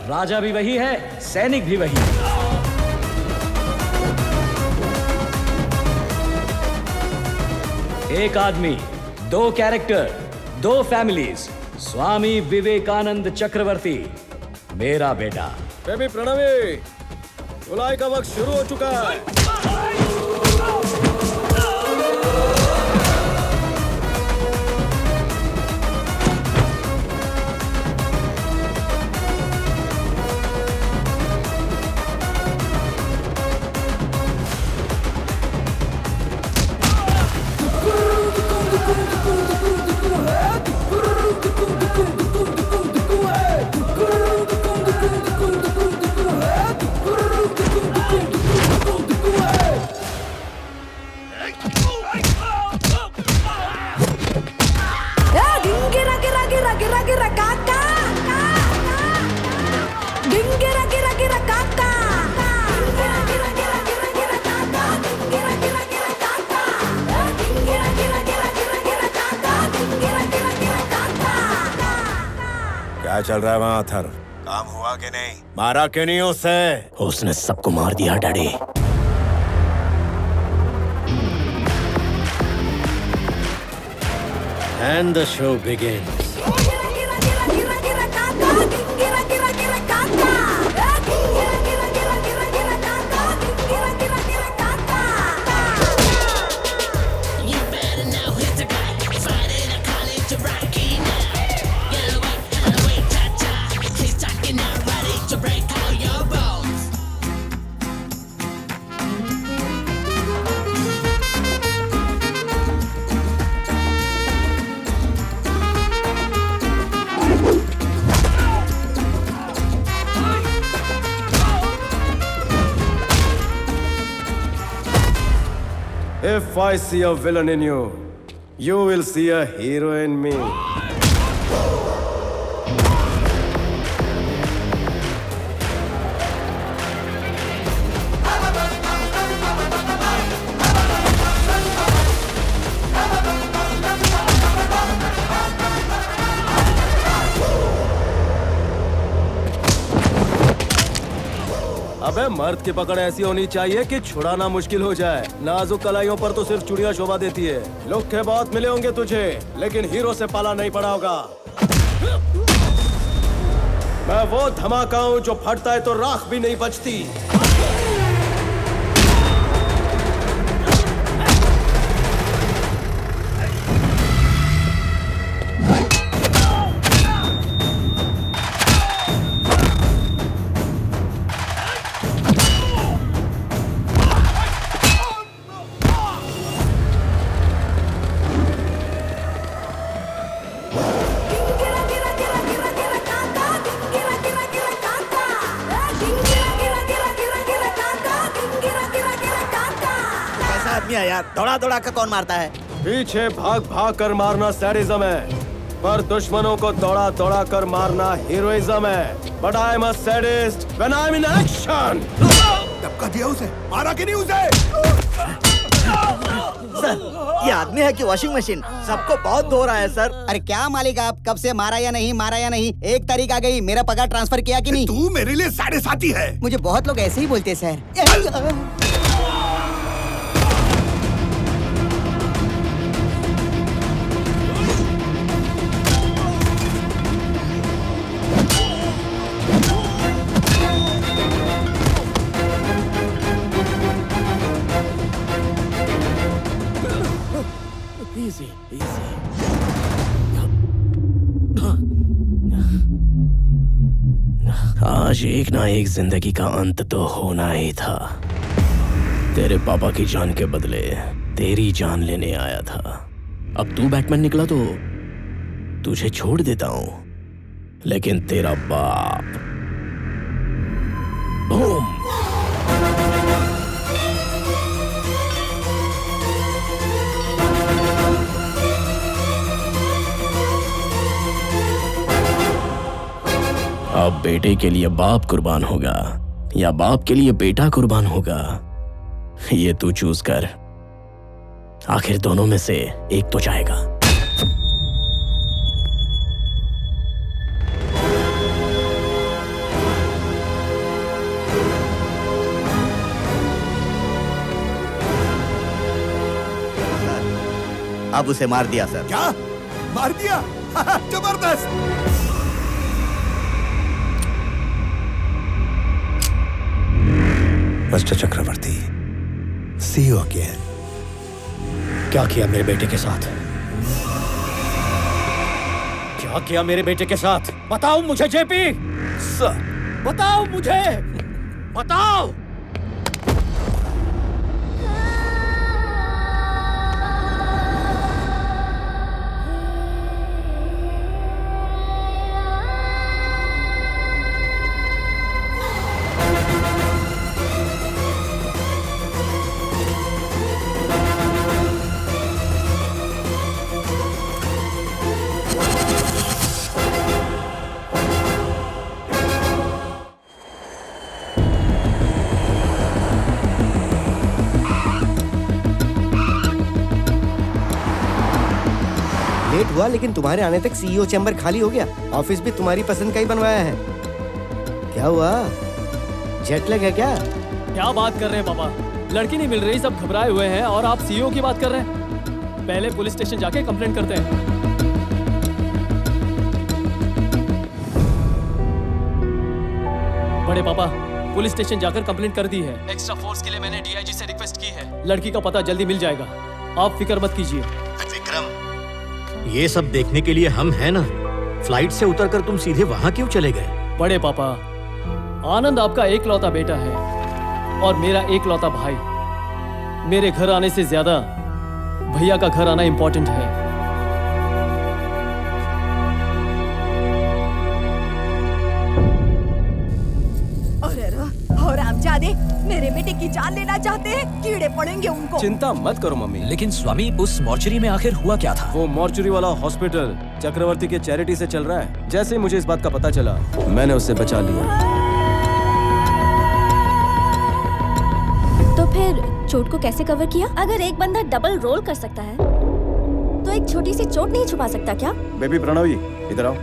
राजा भी वही है, सैनिक भी वही है। एक आदमी, 2 कैरेक्टर, 2 फैमिलीज। स्वामी विवेकानंद चक्रवर्ती, मेरा बेटा। बेबी प्रणवी, धुलाई का वक्त शुरू हो चुका है। क्या चल रहा है वहाँ अथर? काम हुआ कि नहीं? मारा क्यों नहीं उसे? उसने सबको मार दिया daddy. And the show begins. If I see a villain in you, you will see a hero in me. अबे मर्द की पकड़ ऐसी होनी चाहिए कि छुड़ाना मुश्किल हो जाए। नाजुक कलाइयों पर तो सिर्फ चुड़िया शोभा देती है। लुक के बहुत मिले होंगे तुझे, लेकिन हीरो से पाला नहीं पड़ा होगा। मैं वो धमाका हूं जो फटता है तो राख भी नहीं बचती। है यार, दौड़ा दौड़ा कर कौन मारता है? पीछे भाग भाग कर मारना सैडिज्म है, पर दुश्मनों को दौड़ा दौड़ा कर मारना हीरोइज्म है। But I am a sadist when I am in action. धक्का दिया उसे, मारा कि नहीं उसे? सर, ये आदमी है कि वॉशिंग मशीन? सबको बहुत धो रहा है सर। अरे क्या मालिक आप, कब से मारा या नहीं, मारा या नहीं? 1 तारीख आ गई, मेरा पगार ट्रांसफर किया कि नहीं? तू मेरे लिए साढ़े साथी है। मुझे बहुत लोग ऐसे ही बोलते हैं सर। आज एक ना एक जिंदगी का अंत तो होना ही था। तेरे पापा की जान के बदले तेरी जान लेने आया था। अब तू बैटमैन निकला तो तुझे छोड़ देता हूं, लेकिन तेरा बाप बूम। अब बेटे के लिए बाप कुर्बान होगा या बाप के लिए बेटा कुर्बान होगा, ये तू चूज कर। आखिर दोनों में से एक तो जाएगा। अब उसे मार दिया सर। क्या मार दिया? जबरदस्त। मिस्टर चक्रवर्ती, सीईओ अगेन। क्या किया मेरे बेटे के साथ? क्या किया मेरे बेटे के साथ? बताओ मुझे जेपी। सर, बताओ मुझे, बताओ। लेट हुआ, लेकिन तुम्हारे आने तक सीईओ चैम्बर खाली हो गया। ऑफिस भी तुम्हारी पसंद का ही बनवाया है। क्या हुआ, जेट लैग है क्या? क्या बात कर रहे हैं पापा? लड़की नहीं मिल रही, सब घबराए हुए हैं और आप सीईओ की बात कर रहे हैं। पहले पुलिस स्टेशन जाके कंप्लेंट करते हैं। बड़े पापा, पुलिस स्टेशन जाकर कंप्लेंट कर दी है। एक्स्ट्रा फोर्स के लिए मैंने डीआईजी से रिक्वेस्ट की है। लड़की का पता जल्दी मिल जाएगा, आप फिक्र मत कीजिए। विक्रम, ये सब देखने के लिए हम हैं ना। फ्लाइट से उतरकर तुम सीधे वहां क्यों चले गए? बड़े पापा, आनंद आपका एकलौता बेटा है और मेरा एकलौता भाई। मेरे घर आने से ज्यादा भैया का घर आना इंपॉर्टेंट है। और आमजादे मेरे बेटे की जान लेना चाहते हैं, कीड़े पड़ेंगे उनको। चिंता मत करो मम्मी। लेकिन स्वामी, उस मॉर्चरी में आखिर हुआ क्या था? वो मॉर्चरी वाला हॉस्पिटल चक्रवर्ती के चैरिटी से चल रहा है। जैसे ही मुझे इस बात का पता चला, मैंने उससे बचा लिया। तो फिर चोट को कैसे कवर किया? अगर एक बंदा डबल रोल कर सकता है, तो एक छोटी सी चोट नहीं छुपा सकता क्या? बेबी प्रणवी, इधर आओ।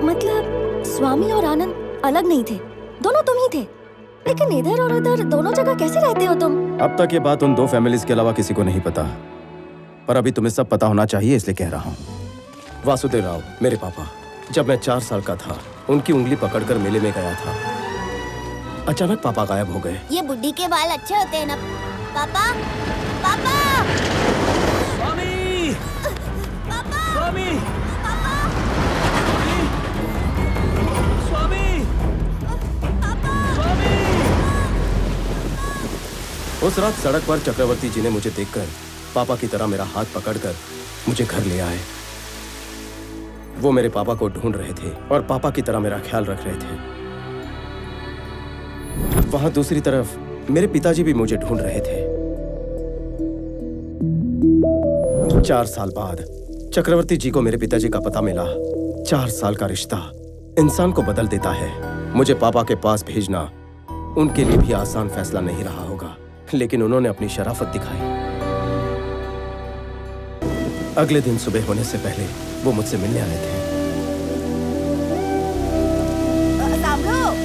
मतलब स्वामी और आनंद अलग नहीं थे, दोनों तुम ही थे। लेकिन इधर और उधर दोनों जगह कैसे रहते हो तुम? अब तक ये बात उन 2 फैमिलीज के अलावा किसी को नहीं पता, पर अभी तुम्हें सब पता होना चाहिए, इसलिए कह रहा हूँ। वासुदेव राव, मेरे पापा, जब मैं 4 साल का था, उनकी उंगली पकड़कर मेले में गया था। अचानक पापा गायब हो गए। ये बुड्ढी के बाल अच्छे होते हैं ना पापा? पापा! स्वामी! पापा! स्वामी! उस रात सड़क पर चक्रवर्ती जी ने मुझे देखकर पापा की तरह मेरा हाथ पकड़कर मुझे घर ले आए। वो मेरे पापा को ढूंढ रहे थे और पापा की तरह मेरा ख्याल रख रहे थे। वहां दूसरी तरफ मेरे पिताजी भी मुझे ढूंढ रहे थे। 4 साल बाद चक्रवर्ती जी को मेरे पिताजी का पता मिला। 4 साल का रिश्ता इंसान को बदल देता है। मुझे पापा के पास भेजना उनके लिए भी आसान फैसला नहीं रहा होगा, लेकिन उन्होंने अपनी शराफत दिखाई। अगले दिन सुबह होने से पहले वो मुझसे मिलने आए थे।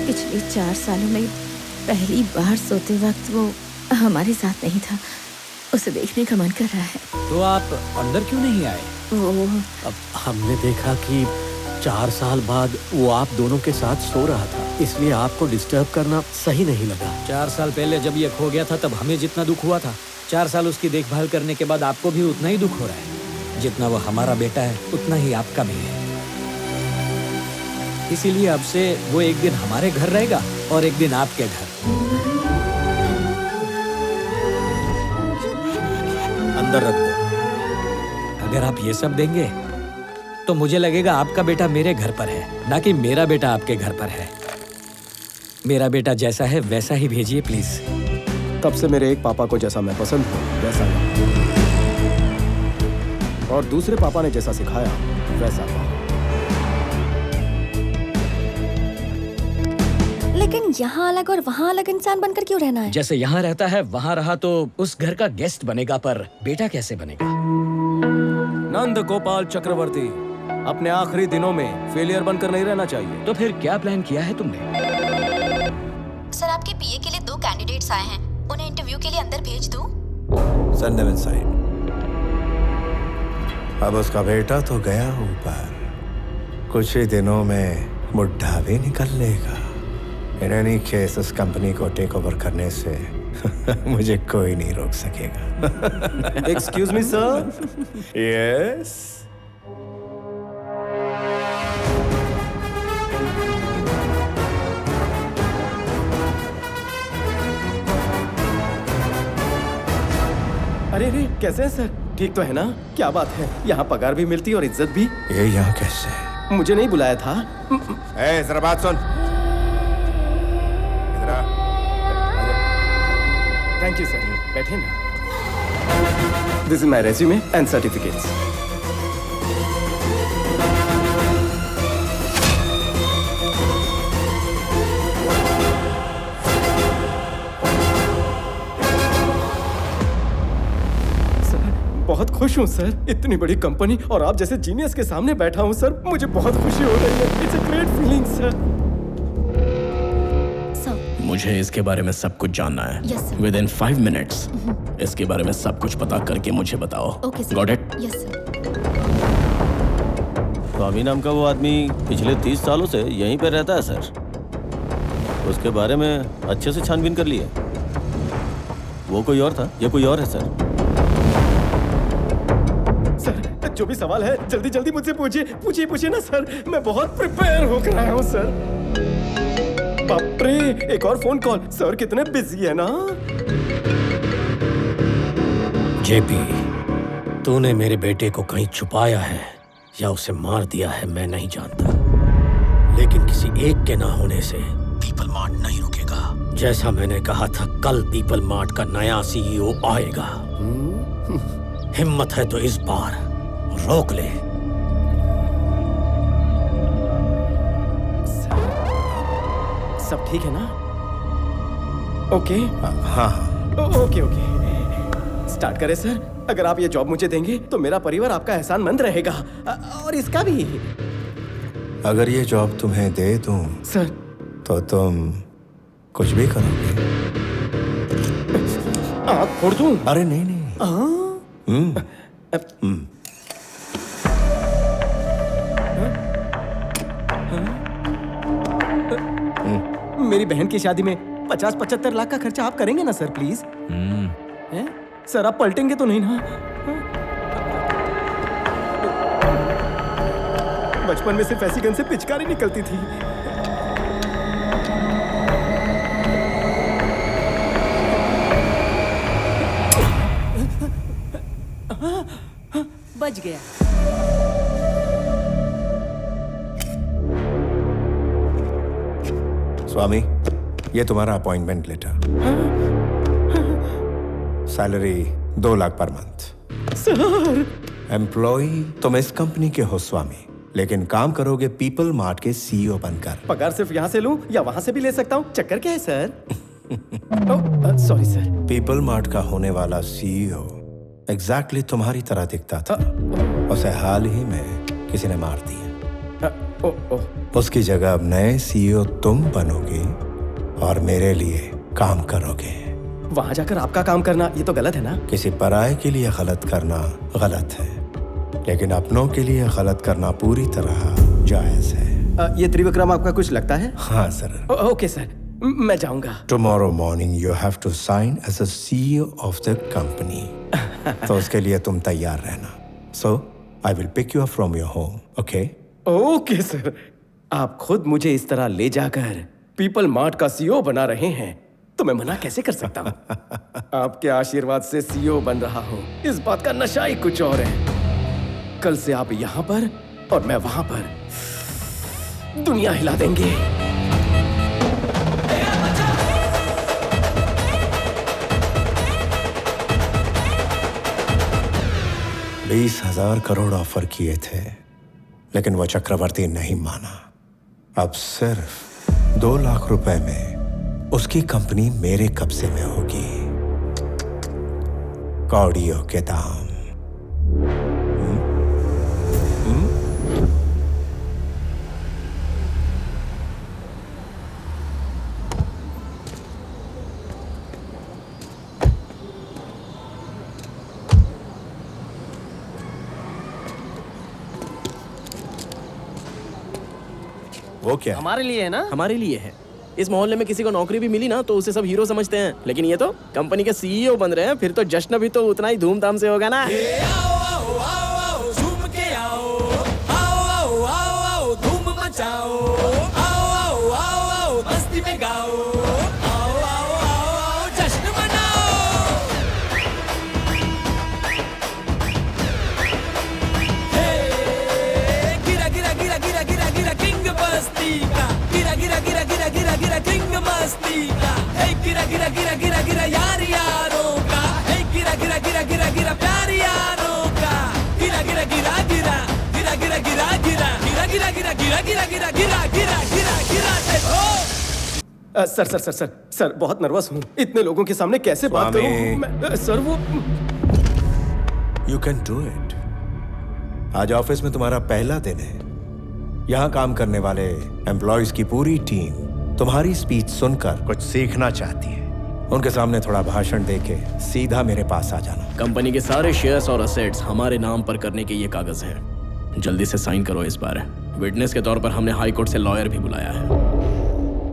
पिछले 4 सालों में पहली बार सोते वक्त वो हमारे साथ नहीं था। उसे देखने का मन कर रहा है। तो आप अंदर क्यों नहीं आए? वो अब हमने देखा कि 4 साल बाद वो आप दोनों के साथ सो रहा था, इसलिए आपको डिस्टर्ब करना सही नहीं लगा। 4 साल पहले जब ये खो गया था तब हमें जितना दुख हुआ था, 4 साल उसकी देखभाल करने के बाद आपको भी उतना ही दुख हो रहा है। जितना वो हमारा बेटा है उतना ही आपका भी है। इसीलिए अब से वो एक दिन हमारे घर रहेगा और एक दिन आपके घर। अंदर रख दो। अगर आप ये सब देंगे तो मुझे लगेगा आपका बेटा मेरे घर पर है, ना कि मेरा बेटा आपके घर पर है। मेरा बेटा जैसा है वैसा ही भेजिए प्लीज। तब से मेरे एक पापा को जैसा मैं पसंद हूँ वैसा नहीं, और दूसरे पापा ने जैसा सिखाया वैसा पाओ। लेकिन यहाँ अलग और वहाँ अलग इंसान बनकर क्यों रहना है? जैसे यहाँ रहता है वहाँ रहा तो उस घर का गेस्ट बनेगा, पर बेटा कैसे बनेगा? नंद गोपाल चक्रवर्ती, अपने आखिरी दिनों में फेलियर बनकर नहीं रहना चाहिए। तो फिर क्या प्लान किया है तुमने? सर, आपके पीए के लिए 2 कैंडिडेट्स आए हैं, उन्हें इंटरव्यू के लिए अंदर भेज दूं? Send them inside. अब उसका बेटा तो गया ऊपर, कुछ ही दिनों में बुढ़ा भी निकल लेगा। इन एनी केस इस कंपनी को टेक ओवर करने से मुझे कोई नहीं रोक सकेगा। Excuse me sir. यस। अरे रे, कैसे हैं सर? ठीक तो है ना? क्या बात है, यहाँ पगार भी मिलती और इज्जत भी। ये यहाँ कैसे? मुझे नहीं बुलाया था। ए, जरा बात सुन। इधर आ। थैंक यू सर, बैठे ना। This is my resume and certificates. बहुत खुश हूँ सर, इतनी बड़ी कंपनी और आप जैसे जीनियस के सामने बैठा हूँ सर, मुझे बहुत खुशी हो रही है। It's a great feeling sir. मुझे इसके बारे में सब कुछ जानना है। विद इन 5 मिनट्स इसके बारे में सब कुछ पता करके मुझे बताओ। Got it? Yes sir. Swami नाम का वो आदमी पिछले 30 सालों से यहीं पे रहता है सर। उसके बारे में अच्छे से छानबीन कर लिए। वो कोई और था, ये कोई और है सर। सर, जो भी सवाल है जल्दी जल्दी मुझसे पूछिए ना सर। मैं बहुत प्रिपेयर होकर आया हूँ सर। बाप रे, एक और फोन कॉल। सर कितने बिजी है ना। जेपी, तूने मेरे बेटे को कहीं छुपाया है या उसे मार दिया है मैं नहीं जानता, लेकिन किसी एक के ना होने से पीपल मार्ट नहीं रुकेगा। जैसा मैंने कहा था, कल पीपल मार्ट का नया सीईओ आएगा। हिम्मत है तो इस बार रोक ले। सब ठीक है ना? ओके। हाँ। ओके। स्टार्ट करें सर। अगर आप ये जॉब मुझे देंगे तो मेरा परिवार आपका एहसानमंद रहेगा, और इसका भी। अगर ये जॉब तुम्हें दे दूं सर, तो तुम कुछ भी करोगे? आँख फोड़ दूं? अरे नहीं। मेरी बहन की शादी में 50-75 लाख का खर्चा आप करेंगे ना सर, प्लीज? सर, आप पलटेंगे तो नहीं ना? बचपन में सिर्फ ऐसी गन से पिचकारी निकलती थी। बच गया। स्वामी, ये तुम्हारा appointment letter. Salary 2 lakh per month. Sir employ तुम इस कंपनी के हो स्वामी, लेकिन काम करोगे पीपल मार्ट के सीईओ बनकर। पगार सिर्फ यहाँ से लूं या वहां से भी ले सकता हूँ? चक्कर क्या है sir? Sorry sir. People mart का होने वाला सीईओ एग्जैक्टली तुम्हारी तरह दिखता था। उसे हाल ही में किसी ने मार दिया। उसकी जगह अब नए सीईओ तुम बनोगे और मेरे लिए काम करोगे। वहां जाकर आपका काम करना ये तो गलत है ना? किसी पराये के लिए गलत करना गलत है, लेकिन अपनों के लिए गलत करना पूरी तरह जायज है। ये त्रिविक्रम आपका कुछ लगता है? हाँ सर। ओके सर, मैं जाऊंगा। Tomorrow morning you have to sign as a CEO of the company. तो उसके लिए तुम तैयार रहना। So I will pick you up from your home. Okay? Okay sir. आप खुद मुझे इस तरह ले जाकर पीपल मार्ट का सीईओ बना रहे हैं तो मैं मना कैसे कर सकता हूँ? आपके आशीर्वाद से सीईओ बन रहा हूँ, इस बात का नशा ही कुछ और है। कल से आप यहाँ पर और मैं वहां पर दुनिया हिला देंगे। 20,000 करोड़ ऑफर किए थे, लेकिन वो चक्रवर्ती नहीं माना। अब सिर्फ 2 लाख रुपए में उसकी कंपनी मेरे कब्जे में होगी। कौड़ियों के दाम। वो क्या? हमारे लिए है ना? हमारे लिए है। इस मोहल्ले में किसी को नौकरी भी मिली ना तो उसे सब हीरो समझते हैं, लेकिन ये तो कंपनी के सीईओ बन रहे हैं, फिर तो जश्न भी तो उतना ही धूमधाम से होगा ना। धूम मचाओ, आओ आओ आओ आओ मस्ती में गाओ, आओ आओ आओ आओ जश्न मनाओ। हे गिरा गिरा गिरा गिरा गिरा गिरा किंग बस्ती का, गिरा गिरा गिरा गिरा गिरा गिरा किंग मस्ती का। हे गिरा गिरा गिरा गिरा गिरा यार यारों का, हे गिरा गिरा गिरा गिरा गिरा प्यार यारों का। गिरा गिरा गिरा गिरा गिरा गिरा गिरा गिरा गिरा गिरा गिरा गिरा गिरा गिरा गिरा गिरा गिरा गिरा देखो। सर बहुत नर्वस हूँ। इतने लोगों के सामने कैसे बात करूँ? सर वो यू कैन डू इट। आज ऑफिस में तुम्हारा पहला दिन है। यहाँ काम करने वाले एम्प्लॉयज की पूरी टीम तुम्हारी स्पीच सुनकर कुछ सीखना चाहती है। उनके सामने थोड़ा भाषण देके सीधा मेरे पास आ जाना। कंपनी के सारे शेयर्स और असेट्स हमारे नाम पर करने के ये कागज हैं। जल्दी से साइन करो इस बार। विटनेस के तौर पर हमने हाई कोर्ट से लॉयर भी बुलाया है।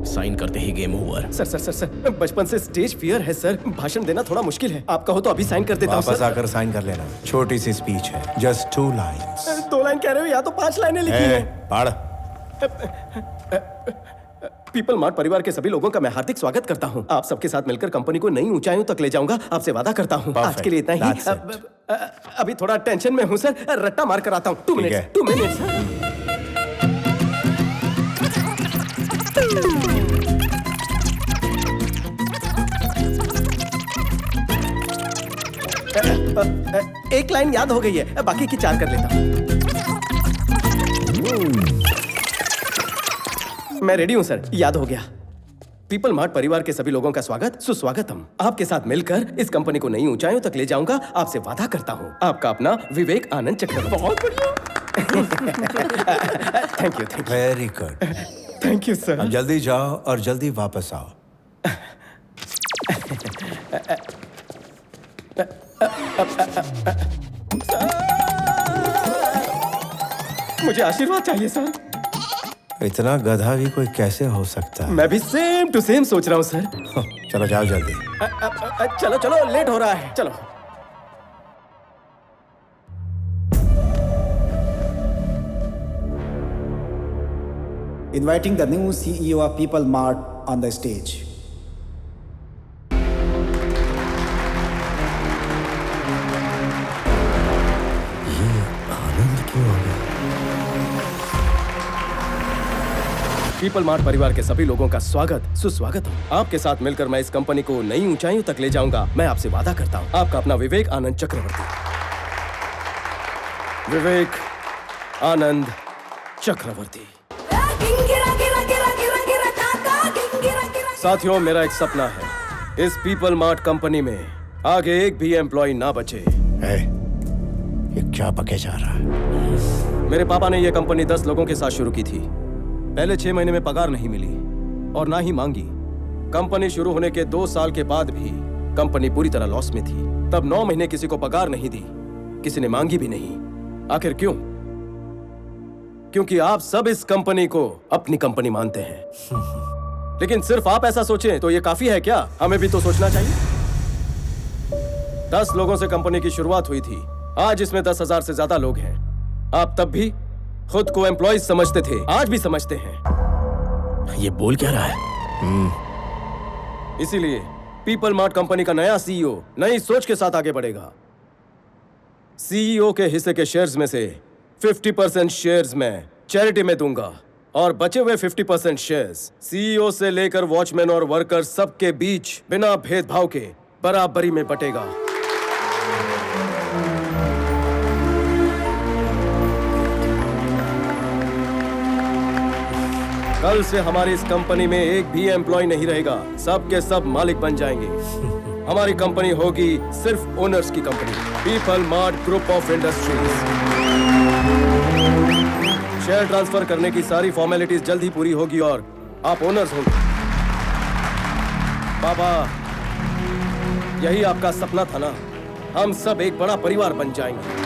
साइन करते ही गेम ओवर। सर बचपन से स्टेज फियर है सर। भाषण देना थोड़ा मुश्किल है। आप कहो तो अभी साइन कर देता हूँ। वापस आकर साइन कर लेना। छोटी सी स्पीच है, जस्ट 2 लाइन्स। 2 लाइन कह रहे हो या तो 5 लाइनें लिखी हैं। पढ़। पीपल मार्ट परिवार के सभी लोगों का मैं हार्दिक स्वागत करता हूँ। आप सबके साथ मिलकर कंपनी को नई ऊंचाइयों तक ले जाऊंगा, आपसे वादा करता हूँ। आज के लिए इतना ही। अभी थोड़ा टेंशन में हूँ सर, रट्टा मार कर आता हूँ। 2 मिनट। एक लाइन याद हो गई है, बाकी की 4 कर लेता हूँ। मैं रेडी हूँ सर, याद हो गया। पीपल मार्ट परिवार के सभी लोगों का स्वागत सुस्वागतम। आपके साथ मिलकर इस कंपनी को नई ऊंचाइयों तक ले जाऊंगा, आपसे वादा करता हूँ। आपका अपना विवेक आनंद चक्रवर्ती। बहुत बढ़िया। Thank you. Very good. Thank you sir. अब जल्दी जाओ और जल्दी वापस आओ। मुझे आशीर्वाद चाहिए सर। इतना गधा भी कोई कैसे हो सकता है? मैं भी सेम टू सेम सोच रहा हूँ सर। चलो जाओ जल्दी। चलो चलो, लेट हो रहा है। चलो। Inviting the new CEO of People Mart on the stage. People mart परिवार के सभी लोगों का स्वागत सुस्वागत हो। आपके साथ मिलकर मैं इस कंपनी को नई ऊंचाइयों तक ले जाऊंगा। मैं आपसे वादा करता हूँ। आपका अपना विवेक आनंद चक्रवर्ती। विवेक आनंद चक्रवर्ती। साथियों, मेरा एक सपना है, इस पीपल मार्ट कंपनी में आगे एक भी एम्प्लॉय ना बचे। ये क्या पके जा रहा है? मेरे पापा ने यह कंपनी 10 लोगों के साथ शुरू की थी। पहले 6 महीने में पगार नहीं मिली और ना ही मांगी। कंपनी शुरू होने के 2 साल के बाद भी कंपनी पूरी तरह लॉस में थी। तब 9 महीने किसी को पगार नहीं दी, किसी ने मांगी भी नहीं। आखिर क्यों? क्योंकि आप सब इस कंपनी को अपनी कंपनी मानते हैं। लेकिन सिर्फ आप ऐसा सोचें तो ये काफी है क्या? हमें भी तो सोचना चाहिए। 10 लोगों से कंपनी की शुरुआत हुई थी। आज इसमें 10,000 से ज्यादा लोग हैं। आप तब भी खुद को एम्प्लॉयज समझते थे, आज भी समझते हैं। ये बोल क्या रहा है? इसीलिए पीपल मार्ट कंपनी का नया सीईओ नई सोच के साथ आगे बढ़ेगा। सीईओ के हिस्से के शेयर्स में से 50% शेयर्स मैं चैरिटी में दूंगा और बचे हुए 50% शेयर्स सीईओ से लेकर वॉचमैन और वर्कर सबके बीच बिना भेदभाव के बराबरी में बटेगा। कल से हमारी इस कंपनी में एक भी एम्प्लॉय नहीं रहेगा। सब के सब मालिक बन जाएंगे। हमारी कंपनी होगी सिर्फ ओनर्स की company, people mart group of industries. Share transfer करने की सारी फॉर्मेलिटीज जल्द ही पूरी होगी और आप ओनर्स होंगे। बाबा, यही आपका सपना था ना? हम सब एक बड़ा परिवार बन जाएंगे।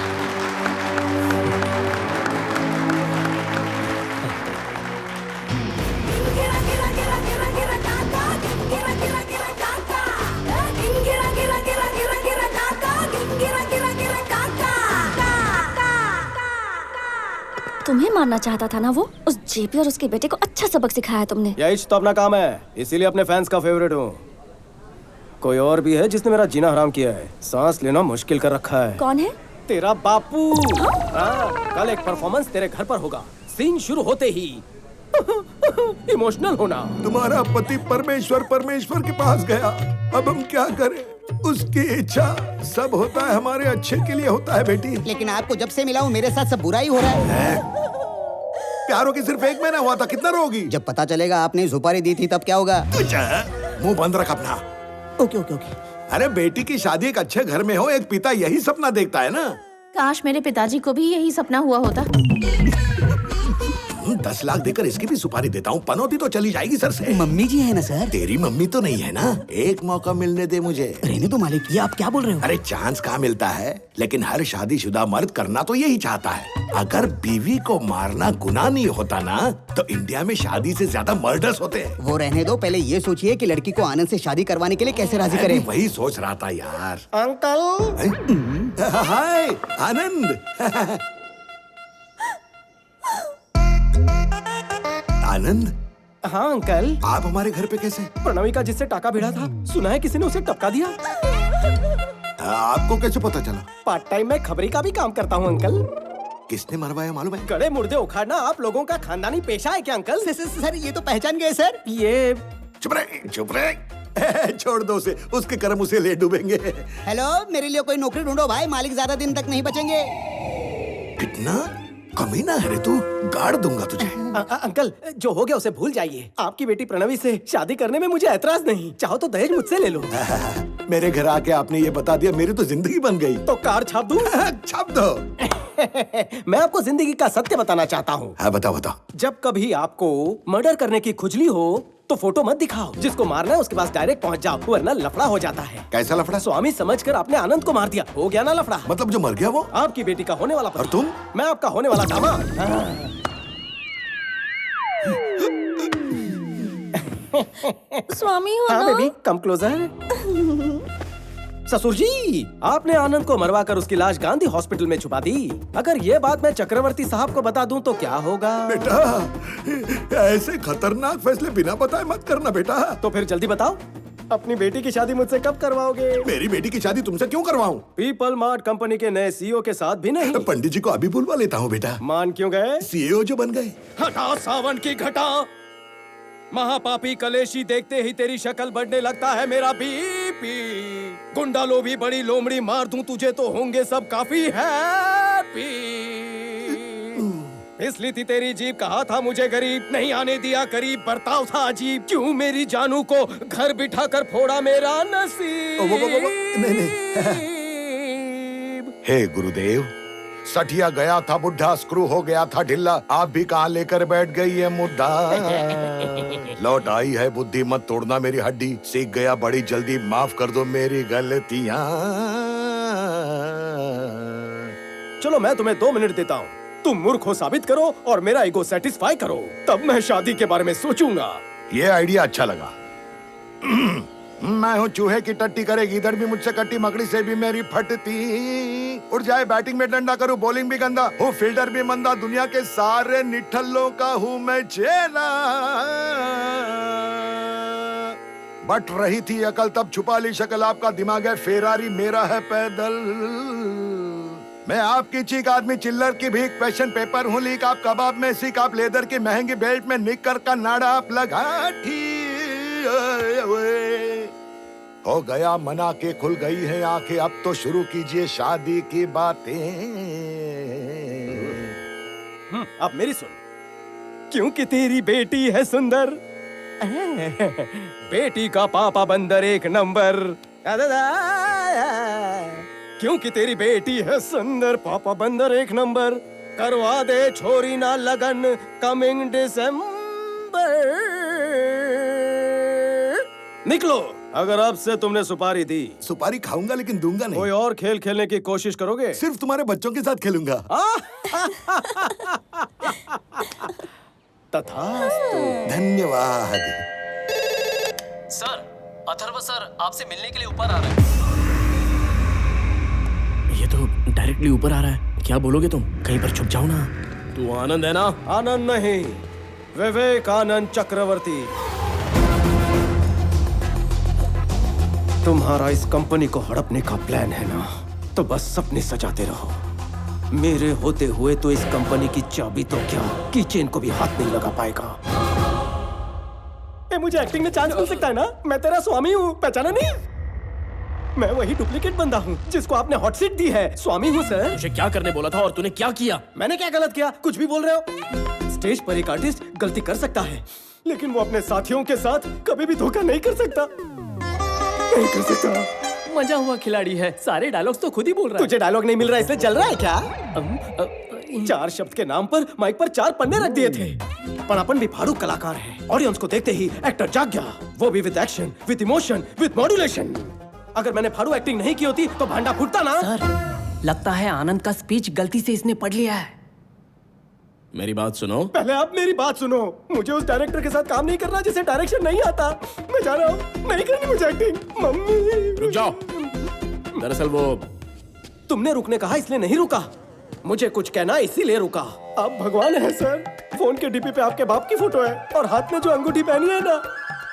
तुम्हें मारना चाहता था ना वो? उस जेपी और उसके बेटे को अच्छा सबक सिखाया तुमने। यही तो अपना काम है, इसीलिए अपने फैंस का फेवरेट हूँ। कोई और भी है जिसने मेरा जीना हराम किया है, सांस लेना मुश्किल कर रखा है। कौन है? तेरा बापू। हाँ, कल एक परफॉर्मेंस तेरे घर पर होगा। सीन शुरू होते ही इमोशनल होना। तुम्हारा पति परमेश्वर के पास गया, अब हम क्या करें? उसकी इच्छा सब होता है हमारे अच्छे के लिए होता है बेटी। लेकिन आपको जब से मिला हूँ मेरे साथ सब बुरा ही हो रहा है। प्यारों की सिर्फ 1 महीना हुआ था, कितना रोगी? जब पता चलेगा आपने सुपारी दी थी तब क्या होगा? मुंह बंद रख अपना। Okay okay okay. अरे बेटी की शादी एक अच्छे घर में हो, एक पिता यही सपना देखता है ना। काश मेरे पिताजी को भी यही सपना हुआ होता। 10 लाख देकर इसकी भी सुपारी देता हूँ, पनौती तो चली जाएगी सर से। मम्मी जी है ना सर? तेरी मम्मी तो नहीं है ना? एक मौका मिलने दे मुझे। रहने दो मालिक, ये आप क्या बोल रहे हो? अरे चांस कहाँ मिलता है, लेकिन हर शादीशुदा मर्द करना तो यही चाहता है। अगर बीवी को मारना गुनाह नहीं होता ना, तो इंडिया में शादी से ज्यादा मर्डर्स होते हैं। वो रहने दो, पहले ये सोचिए कि लड़की को आनंद से शादी करवाने के लिए कैसे राजी करें। वही सोच रहा था यार। अंकल। हाय आनंद। आनंद। हाँ अंकल। आप हमारे घर पे कैसे? प्रणवी का जिससे टाका भिड़ा था, सुना है किसी ने उसे टपका दिया। आपको कैसे पता चला? पार्ट टाइम में खबरी का भी काम करता हूँ अंकल। किसने मरवाया मालूम है? गड़े मुर्दे उखाड़ना आप लोगों का खानदानी पेशा है क्या अंकल? सर ये तो पहचान गए सर। ये चुप रहे। छोड़ दो उसे, उसके कर्म उसे ले डूबेंगे। हेलो, मेरे लिए कोई नौकरी ढूंढो भाई, मालिक ज्यादा दिन तक नहीं बचेंगे। कितना कमीना है रे तू, गाड़ दूंगा तुझे। अंकल, जो हो गया उसे भूल जाइए। आपकी बेटी प्रणवी से शादी करने में मुझे ऐतराज नहीं, चाहो तो दहेज मुझसे ले लो। मेरे घर आके आपने ये बता दिया, मेरी तो जिंदगी बन गई। तो कार छाप दूं? छाप दो। मैं आपको जिंदगी का सत्य बताना चाहता हूँ। हाँ बताओ। जब कभी आपको मर्डर करने की खुजली हो तो फोटो मत दिखाओ। जिसको मारना है उसके पास डायरेक्ट पहुंच जाओ, वरना लफड़ा हो जाता है। कैसा लफड़ा? स्वामी समझकर आपने आनंद को मार दिया, हो गया ना लफड़ा। मतलब जो मर गया वो? आपकी बेटी का होने वाला पति। और तुम? मैं आपका होने वाला दामाद। स्वामी हो हाँ ना? Baby, come closer. ससुर जी, आपने आनंद को मरवाकर उसकी लाश गांधी हॉस्पिटल में छुपा दी। अगर ये बात मैं चक्रवर्ती साहब को बता दूं तो क्या होगा? बेटा, ऐसे खतरनाक फैसले बिना बताए मत करना बेटा। तो फिर जल्दी बताओ, अपनी बेटी की शादी मुझसे कब करवाओगे? मेरी बेटी की शादी तुमसे क्यों करवाऊं? पीपल मार्ट कंपनी के नए सीईओ के साथ भी नहीं। पंडित जी को अभी बुलवा लेता हूँ बेटा। मान क्यों गए? सीईओ जो बन गए। हटा सावन की घटा, महापापी कलेशी, देखते ही तेरी शक्ल बढ़ने लगता है मेरा बीपी। गुंडा लो भी बड़ी लोमड़ी मार दूं तुझे तो होंगे सब काफी हैप्पी। इसलिए थी तेरी जीप, कहा था मुझे गरीब, नहीं आने दिया करीब, बर्ताव था अजीब। क्यों मेरी जानू को घर बिठा कर फोड़ा मेरा नसीब। हे गुरुदेव, सठिया गया था बुढ़ा, स्क्रू हो गया था ढिल्ला, आप भी कहाँ लेकर बैठ गई है मुद्दा। लौट आई है बुद्धि, मत तोड़ना मेरी हड्डी, सीख गया बड़ी जल्दी, माफ कर दो मेरी गलतियां। चलो मैं तुम्हें 2 मिनट देता हूँ, तुम मूर्ख हो साबित करो और मेरा ईगो सेटिस्फाई करो, तब मैं शादी के बारे में सोचूंगा। ये आइडिया अच्छा लगा। मैं हूँ चूहे की टट्टी, करेगी इधर भी मुझसे कट्टी, मकड़ी से भी मेरी फटती। उड़ जाए बैटिंग में डंडा, करूँ बॉलिंग भी गंदा, हूँ फील्डर भी मंदा, दुनिया के सारे निठल्लों का हूँ मैं चेला। बट रही थी अकल तब छुपा ली शक्ल, आपका दिमाग है फेरारी, मेरा है पैदल। मैं आपकी चीक, आदमी चिल्लर की भीख, क्वेश्चन पेपर हूँ लीक, आप कबाब में सीख, आप लेदर की महंगी बेल्ट में निक्कर का नाड़ा आप लगा ठीक। हो गया मना के खुल गई है आंखें, अब तो शुरू कीजिए शादी की बातें। अब मेरी सुन, क्योंकि तेरी बेटी है सुंदर, बेटी का पापा बंदर 1 नंबर। क्योंकि तेरी बेटी है सुंदर, पापा बंदर 1 नंबर, करवा दे छोरी ना लगन कमिंग दिसंबर। निकलो, अगर अब से तुमने सुपारी दी। सुपारी खाऊंगा लेकिन दूंगा नहीं। कोई और खेल खेलने की कोशिश करोगे? सिर्फ तुम्हारे बच्चों के साथ खेलूंगा। तथास्तु। धन्यवाद। सर, अथर्व सर आपसे मिलने के लिए ऊपर आ रहे हैं। ये तो डायरेक्टली ऊपर आ रहा है, क्या बोलोगे तुम? कहीं पर छुप जाओ ना। तू आनंद है ना? आनंद नहीं, विवेकानंद चक्रवर्ती। तुम्हारा इस कंपनी को हड़पने का प्लान है ना, तो बस सपने सजाते रहो। मेरे होते हुए तो इस कंपनी की चाबी तो क्या, कीचेन को भी हाथ नहीं लगा पाएगा। मुझे एक्टिंग में चांस मिल सकता है ना? मैं तेरा स्वामी हूँ, पहचाना नहीं? मैं वही डुप्लीकेट बंदा हूँ जिसको आपने हॉट सीट दी है। स्वामी हूँ सर। तुझे क्या करने बोला था और तूने क्या किया? मैंने क्या गलत किया? कुछ भी बोल रहे हो? स्टेज पर एक आर्टिस्ट गलती कर सकता है, लेकिन वो अपने साथियों के साथ कभी भी धोखा नहीं कर सकता। नहीं कर सकता। मजा हुआ खिलाड़ी है, सारे डायलॉग्स तो खुद ही बोल रहा है। तुझे डायलॉग नहीं मिल रहा इसलिए जल रहा है क्या? 4 शब्द के नाम पर माइक पर 4 पन्ने रख दिए थे। पर अपन भी फाड़ू कलाकार है। ऑडियंस को देखते ही एक्टर जाग गया, वो भी with action, with emotion, with modulation. अगर मैंने फाड़ू एक्टिंग नहीं की होती तो भांडा फूटता ना। सर, लगता है आनंद का स्पीच गलती से इसने पढ़ लिया है। मेरी बात सुनो। पहले आप मेरी बात सुनो। मुझे उस डायरेक्टर के साथ काम नहीं करना जिसे डायरेक्शन नहीं आता। मैं जा रहा हूँ, नहीं करनी मुझे एक्टिंग। मम्मी रुक जाओ। दरअसल वो तुमने रुकने कहा इसलिए नहीं रुका, मुझे कुछ कहना इसीलिए रुका। आप भगवान है सर। फोन के डीपी पे आपके बाप की फोटो है और हाथ में जो अंगूठी पहनी है ना,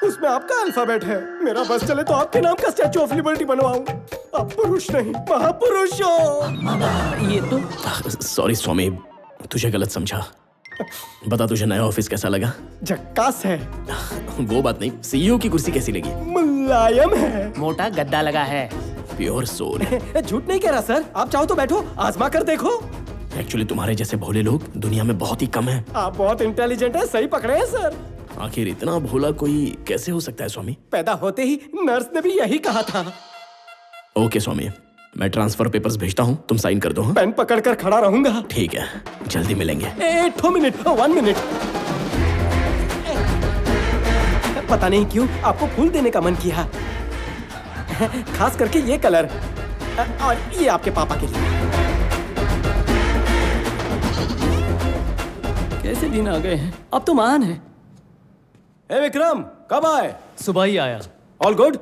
उसमें आपका अल्फाबेट है। मेरा बस चले तो आपके नाम का स्टैचू ऑफ लिबर्टी बनवाऊं। आप पुरुष नहीं महापुरुष हो। ये तो सॉरी स्वामी, तुझे गलत समझा। बता तुझे नया ऑफिस कैसा लगा? झक्कास है। वो बात नहीं, सीईओ की कुर्सी कैसी लगी? मुलायम है। मोटा गद्दा लगा है। Pure soul. झूठ नहीं कह रहा सर, आप चाहो तो बैठो, आजमा कर देखो। एक्चुअली तुम्हारे जैसे भोले लोग दुनिया में बहुत ही कम हैं। आप बहुत इंटेलिजेंट है, सही पकड़े हैं सर। आखिर इतना भोला कोई कैसे हो सकता है स्वामी? पैदा होते ही नर्स ने भी यही कहा था। ओके स्वामी, मैं ट्रांसफर पेपर्स भेजता हूँ, तुम साइन कर दो। हाँ? पेन पकड़कर खड़ा रहूंगा। ठीक है, जल्दी मिलेंगे। 1 मिनट, 1 मिनट। पता नहीं क्यों आपको फूल देने का मन किया, खास करके ये कलर, और ये आपके पापा के लिए। कैसे दिन आ गए हैं, अब तो महान है। ए विक्रम, कब आए? सुबह ही आया। All good?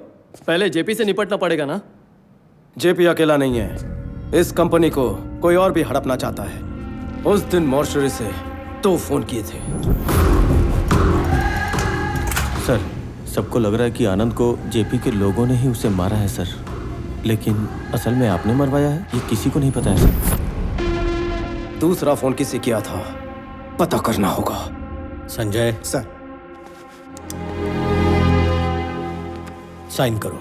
पहले जेपी से निपटना पड़ेगा ना। जेपी अकेला नहीं है, इस कंपनी को कोई और भी हड़पना चाहता है। उस दिन मॉर्चरी से 2 फोन किए थे। सर, सबको लग रहा है कि आनंद को जेपी के लोगों ने ही उसे मारा है सर, लेकिन असल में आपने मरवाया है, ये किसी को नहीं पता है सर। दूसरा फोन किसे किया था पता करना होगा। संजय सर, साइन करो।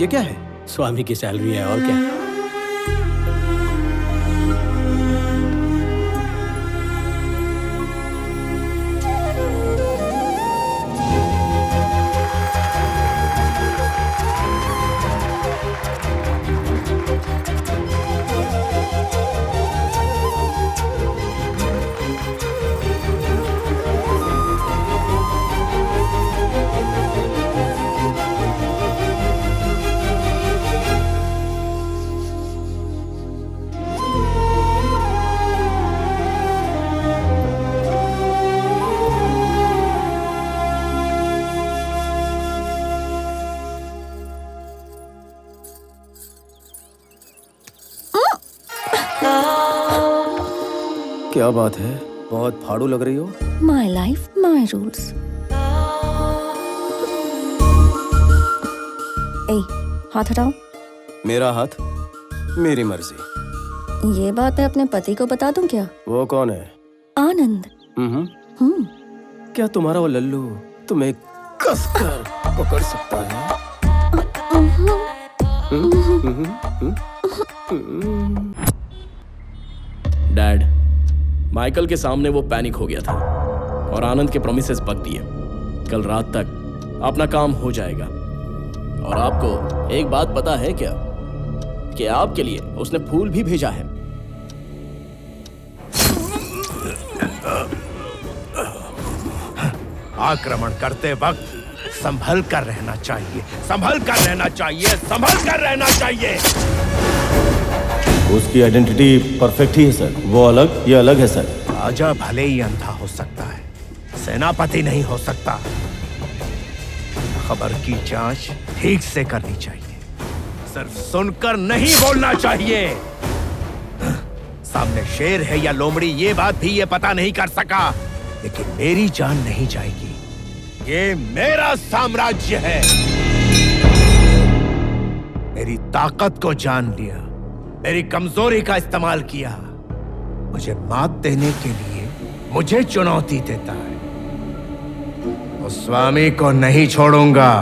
ये क्या है? स्वामी की सैलरी है, और क्या। क्या बात है, बहुत फाड़ू लग रही हो। My life, my rules. ए, हाथ हटाओ। मेरा हाथ, मेरी मर्जी। ये बात है अपने पति को बता दूं क्या? वो कौन है? आनंद। क्या तुम्हारा वो लल्लू तुम्हें कसकर पकड़ सकता है? डैड, माइकल के सामने वो पैनिक हो गया था और आनंद के प्रोमिसेस पक दिए। कल रात तक अपना काम हो जाएगा। और आपको एक बात पता है क्या कि आपके लिए उसने फूल भी भेजा है। आक्रमण करते वक्त संभल कर रहना चाहिए, संभल कर रहना चाहिए, संभल कर रहना चाहिए। उसकी आइडेंटिटी परफेक्ट ही है सर। वो अलग, ये अलग है सर। राजा भले ही अंधा हो सकता है, सेनापति नहीं हो सकता। खबर की जांच ठीक से करनी चाहिए, सिर्फ सुनकर नहीं बोलना चाहिए। सामने शेर है या लोमड़ी ये बात भी ये पता नहीं कर सका, लेकिन मेरी जान नहीं जाएगी। ये मेरा साम्राज्य है। मेरी ताकत को जान लिया, मेरी कमजोरी का इस्तेमाल किया, मुझे मात देने के लिए मुझे चुनौती देता है। उस स्वामी को नहीं छोड़ूंगा।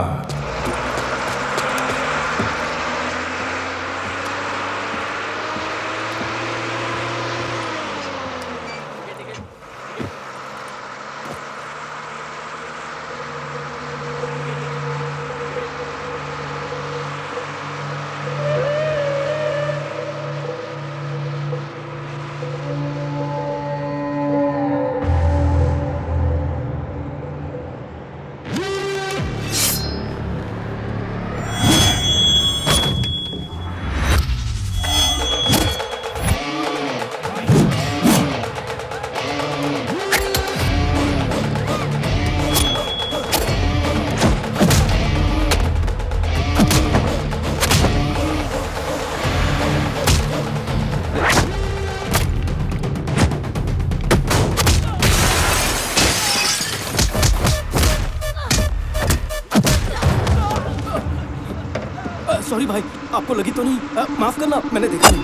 सॉरी भाई, आपको लगी तो नहीं? माफ करना, मैंने देखा नहीं।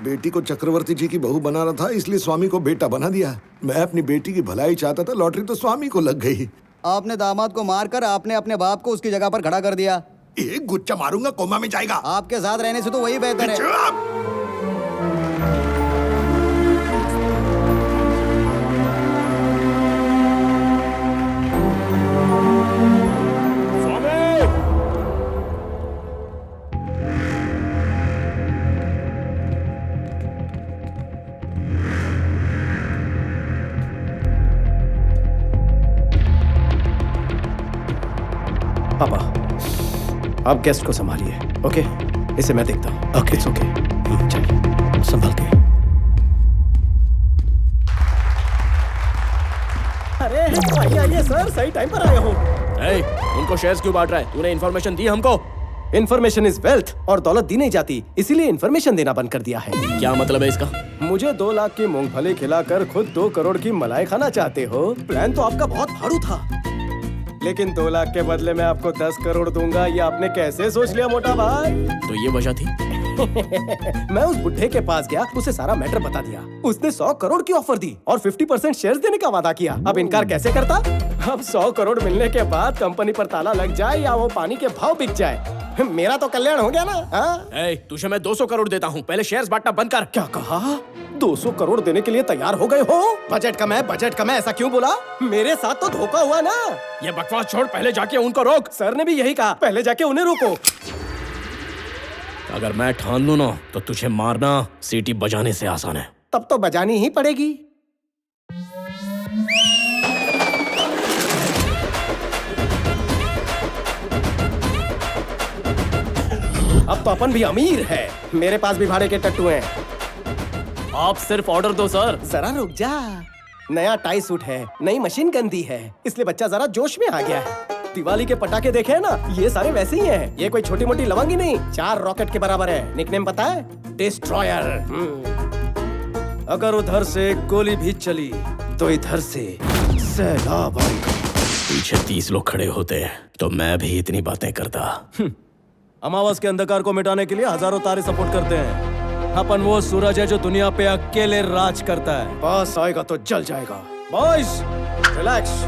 बेटी को चक्रवर्ती जी की बहू बना रहा था, इसलिए स्वामी को बेटा बना दिया। मैं अपनी बेटी की भलाई चाहता था, लॉटरी तो स्वामी को लग गई। आपने दामाद को मारकर आपने अपने बाप को उसकी जगह पर खड़ा कर दिया। एक गुच्चा मारूंगा, कोमा में जाएगा। आपके साथ रहने से तो वही बेहतर है। पापा, आप गेस्ट को संभालिए, ओके? इसे मैं देखता हूँ। Okay, it's okay. चलिए, संभाल के। अरे आइए सर, सही टाइम पर आया हूँ। उनको शेयर्स क्यों बांट रहा है? तूने इन्फॉर्मेशन दी हमको? इन्फॉर्मेशन इज वेल्थ, और दौलत दी नहीं जाती, इसीलिए इन्फॉर्मेशन देना बंद कर दिया है। क्या मतलब है इसका? मुझे 2 लाख की मूंगफली खिलाकर खुद 2 करोड़ की मलाई खाना चाहते हो? प्लान तो आपका बहुत फाड़ू था, लेकिन 2 लाख के बदले मैं आपको 10 करोड़ दूंगा, ये आपने कैसे सोच लिया मोटा भाई? तो ये वजह थी? मैं उस बुढ़े के पास गया, उसे सारा मैटर बता दिया। उसने 100 करोड़ की ऑफर दी और 50% शेयर्स देने का वादा किया। अब इनकार कैसे करता? अब 100 करोड़ मिलने के बाद कंपनी पर ताला लग जाए या वो पानी के भाव बिक जाए, मेरा तो कल्याण हो गया ना। तुझे मैं 200 करोड़ देता हूँ, पहले शेयर्स बांटना बंद कर। क्या कहा? 200 करोड़ देने के लिए तैयार हो गए हो? बजट कम है, बजट कम है, ऐसा क्यों बोला? मेरे साथ तो धोखा हुआ ना। ये बकवास छोड़, पहले जाके उनको रोक। सर ने भी यही कहा, पहले जाके उन्हें रोको। अगर मैं ठान लूं ना तो तुझे मारना सीटी बजाने से आसान है। तब तो बजानी ही पड़ेगी। अब तो अपन भी अमीर है, मेरे पास भी भाड़े के टट्टू हैं। आप सिर्फ ऑर्डर दो सर। जरा रुक जा, नया टाई सूट है, नई मशीन गंदी है, इसलिए बच्चा जरा जोश में आ गया है। दिवाली के पटाखे देखे हैं ना, ये सारे वैसे ही हैं। ये कोई छोटी मोटी लवंगी नहीं, 4 रॉकेट के बराबर है। निकनेम पता है? डिस्ट्रॉयर। अगर उधर से गोली भी चली तो इधर से सैलाब आएगा। पीछे 30 लोग खड़े होते तो मैं भी इतनी बातें करता। अमावस के अंधकार को मिटाने के लिए हजारों तारे सपोर्ट करते हैं। अपन वो सूरज है जो दुनिया पे अकेले राज करता है। बस आएगा तो जल जाएगा। Boys, relax.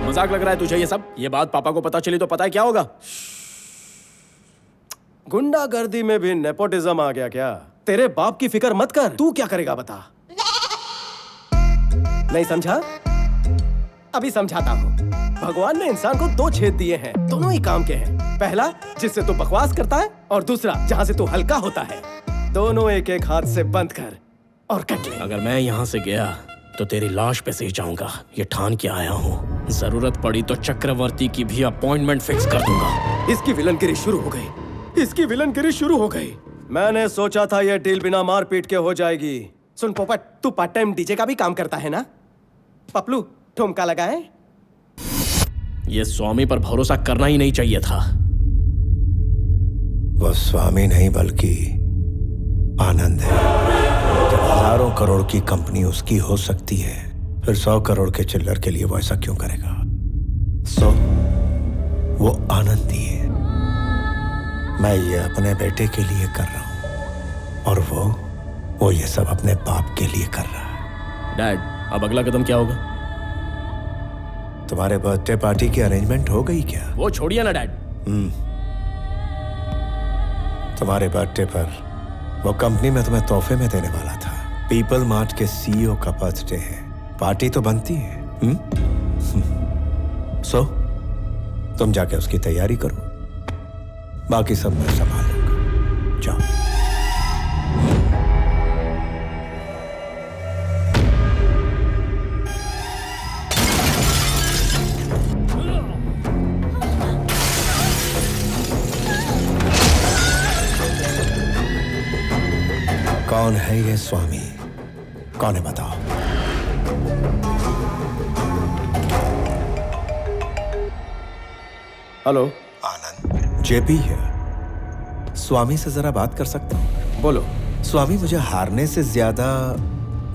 मजाक लग रहा है तुझे ये सब? ये बात पापा को पता चली तो पता है क्या होगा? गुंडागर्दी में भी नेपोटिज्म आ गया क्या? तेरे बाप की फिक्र मत कर, तू क्या करेगा बता। नहीं समझा? अभी समझाता हूँ। भगवान ने इंसान को 2 छेद दिए हैं, दोनों ही काम के हैं। पहला जिससे तू बकवास करता है, और दूसरा जहाँ से तू हल्का होता है। दोनों एक एक हाथ से बंद कर और कट ले। अगर मैं यहाँ से गया तो तेरी लाश पे से ही जाऊंगा, ये ठान के आया हूँ। जरूरत पड़ी तो चक्रवर्ती की भी अपॉइंटमेंट फिक्स कर दूंगा। इसकी विलनगिरी शुरू हो गई, इसकी विलनगिरी शुरू हो गई। मैंने सोचा था ये डील बिना मारपीट के हो जाएगी। सुन पोपट, तू पार्ट टाइम डीजे का भी काम करता है ना? पपलू, ठुमका लगाए। ये स्वामी पर भरोसा करना ही नहीं चाहिए था। वो स्वामी नहीं बल्कि आनंद है। जब हजारों करोड़ की कंपनी उसकी हो सकती है, फिर 100 करोड़ के चिल्लर के लिए वो ऐसा क्यों करेगा? वो आनंदी है। मैं ये अपने बेटे के लिए कर रहा हूं, और वो ये सब अपने बाप के लिए कर रहा है। डैड, अब अगला कदम क्या होगा? तुम्हारे बर्थडे पार्टी की अरेंजमेंट हो गई क्या? वो छोड़िए ना डैड। तुम्हारे बर्थडे पर वो कंपनी में तुम्हें तोहफे में देने वाला था। पीपल मार्ट के सीईओ का बर्थडे है, पार्टी तो बनती है। सो तुम जाके उसकी तैयारी करो, बाकी सब मैं संभाल लूंगा। जाओ। कौन है ये स्वामी? कौन है बताओ? हेलो, आनंद, जेपी है। स्वामी से जरा बात कर सकता हूँ? बोलो। स्वामी, मुझे हारने से ज्यादा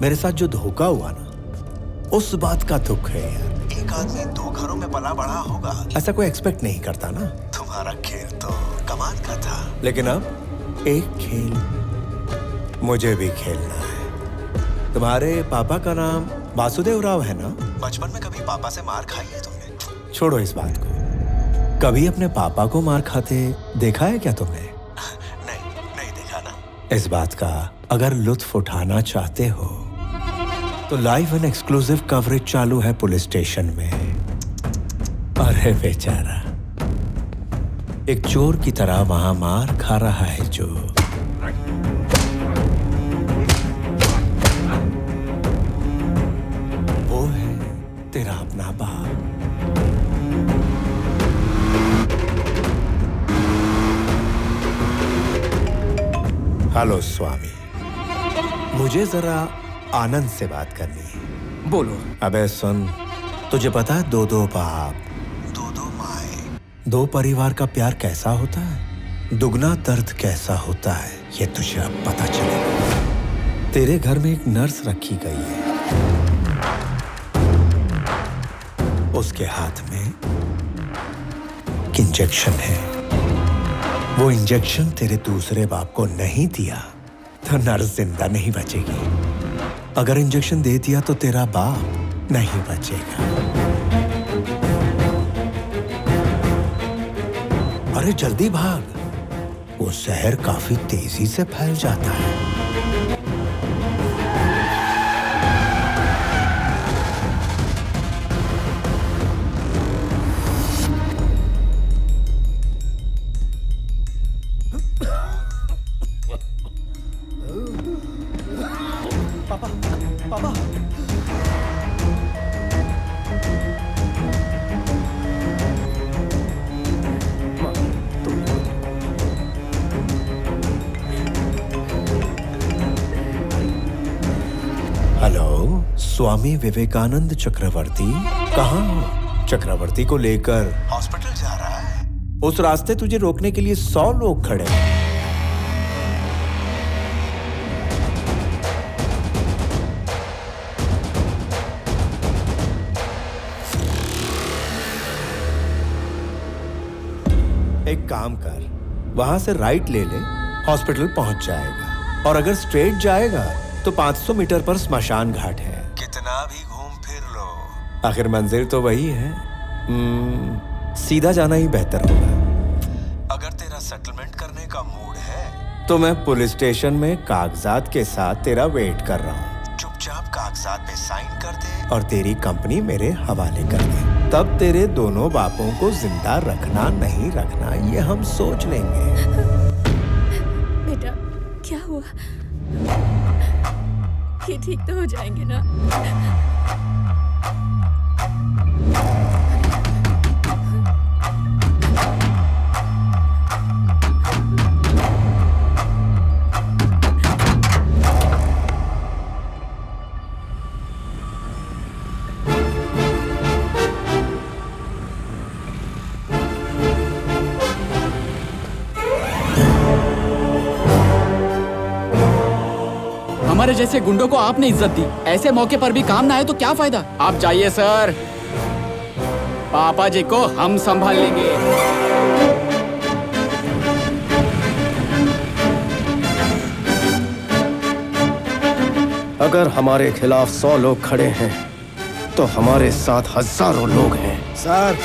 मेरे साथ जो धोखा हुआ ना, उस बात का दुख है यार। एक आदमी 2 घरों में पला बड़ा होगा, ऐसा कोई एक्सपेक्ट नहीं करता ना। तुम्हारा खेल तो कमाल का था, लेकिन अब एक खेल मुझे भी खेलना है। तुम्हारे पापा का नाम वासुदेव राव है ना? बचपन में कभी पापा से मार खाई है तुमने? छोड़ो इस बात को। कभी अपने पापा को मार खाते देखा है क्या तुमने? नहीं देखा ना। इस बात का अगर लुत्फ उठाना चाहते हो तो लाइव एंड एक्सक्लूसिव कवरेज चालू है पुलिस स्टेशन में। अरे बेचारा एक चोर की तरह वहां मार खा रहा है जो वो है तेरा अपना बाप। हेलो स्वामी, मुझे जरा आनंद से बात करनी है। बोलो। अबे सुन, तुझे पता है दो बाप, दो माए, दो परिवार का प्यार कैसा होता है, दुगना दर्द कैसा होता है, ये तुझे अब पता चलेगा। तेरे घर में एक नर्स रखी गई है, उसके हाथ में एक इंजेक्शन है। वो इंजेक्शन तेरे दूसरे बाप को नहीं दिया तो नर्स जिंदा नहीं बचेगी। अगर इंजेक्शन दे दिया तो तेरा बाप नहीं बचेगा। अरे जल्दी भाग, वो जहर काफी तेजी से फैल जाता है। स्वामी विवेकानंद चक्रवर्ती कहाँ हो? चक्रवर्ती को लेकर हॉस्पिटल जा रहा है। उस रास्ते तुझे रोकने के लिए 100 लोग खड़े हैं। एक काम कर, वहां से राइट ले ले, हॉस्पिटल पहुंच जाएगा। और अगर स्ट्रेट जाएगा तो 500 मीटर पर स्मशान घाट है। कितना भी घूम फिर लो, आखिर मंजिल तो वही है। सीधा जाना ही बेहतर होगा। अगर तेरा सेटलमेंट करने का मूड है तो मैं पुलिस स्टेशन में कागजात के साथ तेरा वेट कर रहा हूँ। चुपचाप कागजात पे साइन कर दे और तेरी कंपनी मेरे हवाले कर दे। तब तेरे दोनों बापों को जिंदा रखना नहीं रखना ये हम सोच लेंगे। बेटा क्या हुआ? ये ठीक तो हो जाएंगे ना? हमारे जैसे गुंडों को आपने इज्जत दी, ऐसे मौके पर भी काम ना आए तो क्या फायदा? आप जाइए सर, पापा जी को हम संभाल लेंगे। अगर हमारे खिलाफ 100 लोग खड़े हैं तो हमारे साथ हजारों लोग हैं। Sir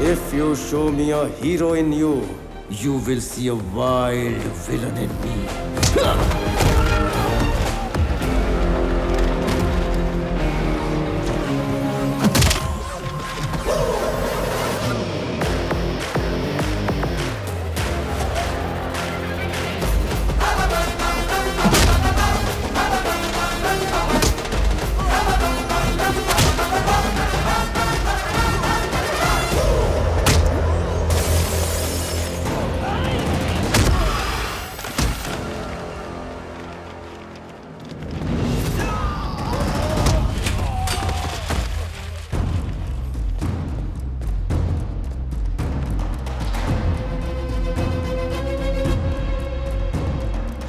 If you show me a hero in you, you will see a wild villain in me.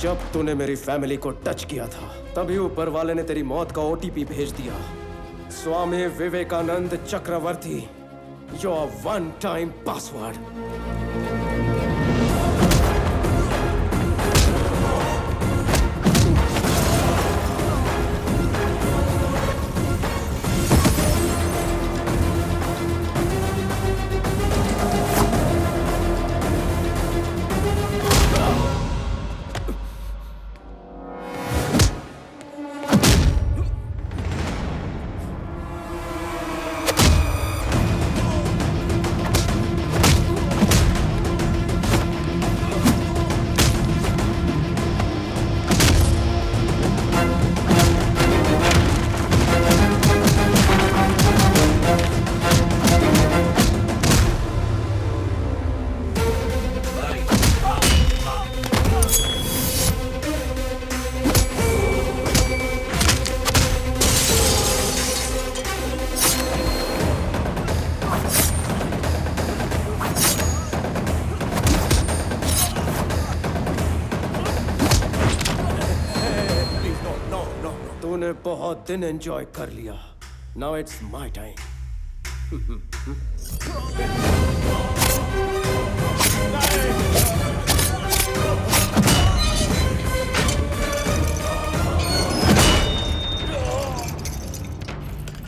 जब तूने मेरी फैमिली को टच किया था तभी ऊपर वाले ने तेरी मौत का ओटीपी भेज दिया। स्वामी विवेकानंद चक्रवर्ती, योर वन टाइम पासवर्ड। तूने बहुत दिन एंजॉय कर लिया। Now it's my time.